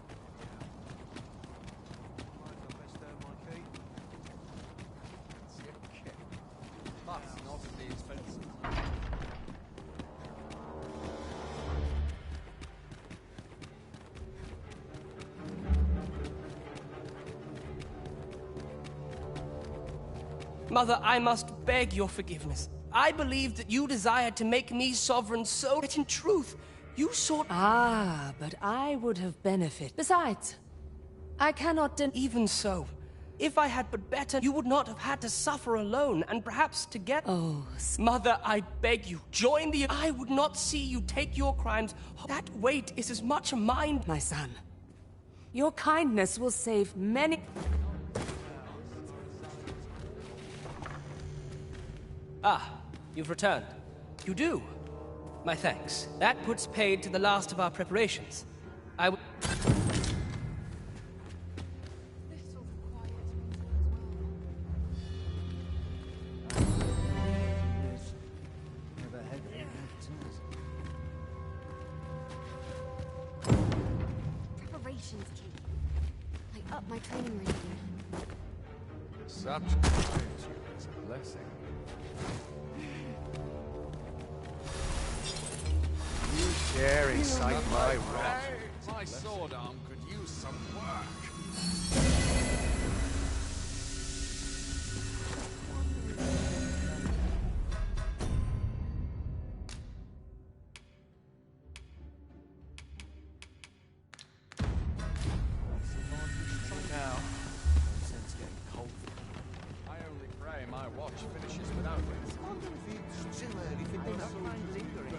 Mother, I must beg your forgiveness. I believed that you desired to make me sovereign so that in truth, you sought... Ah, but I would have benefited. Besides, I cannot Even so, if I had but better, you would not have had to suffer alone, and perhaps together... Oh, Mother, I beg you, join the... I would not see you take your crimes. That weight is as much mine... My son, your kindness will save many... Ah, you've returned. You do. My thanks. That puts paid to the last of our preparations. I w- Preparations, King. I up my training regime. Such quiet. It's a blessing. You dare incite my wrath. My sword arm could use some work. Now, no sense getting cold. I only pray my watch finishes without it. I wonder if it's too early for dinner. I don't mind lingering.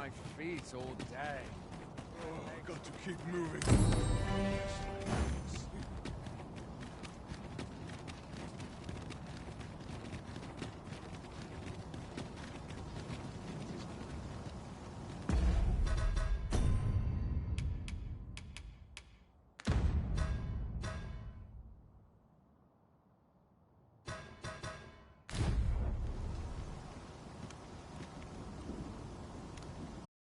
my feet all day. Oh, I got to keep moving.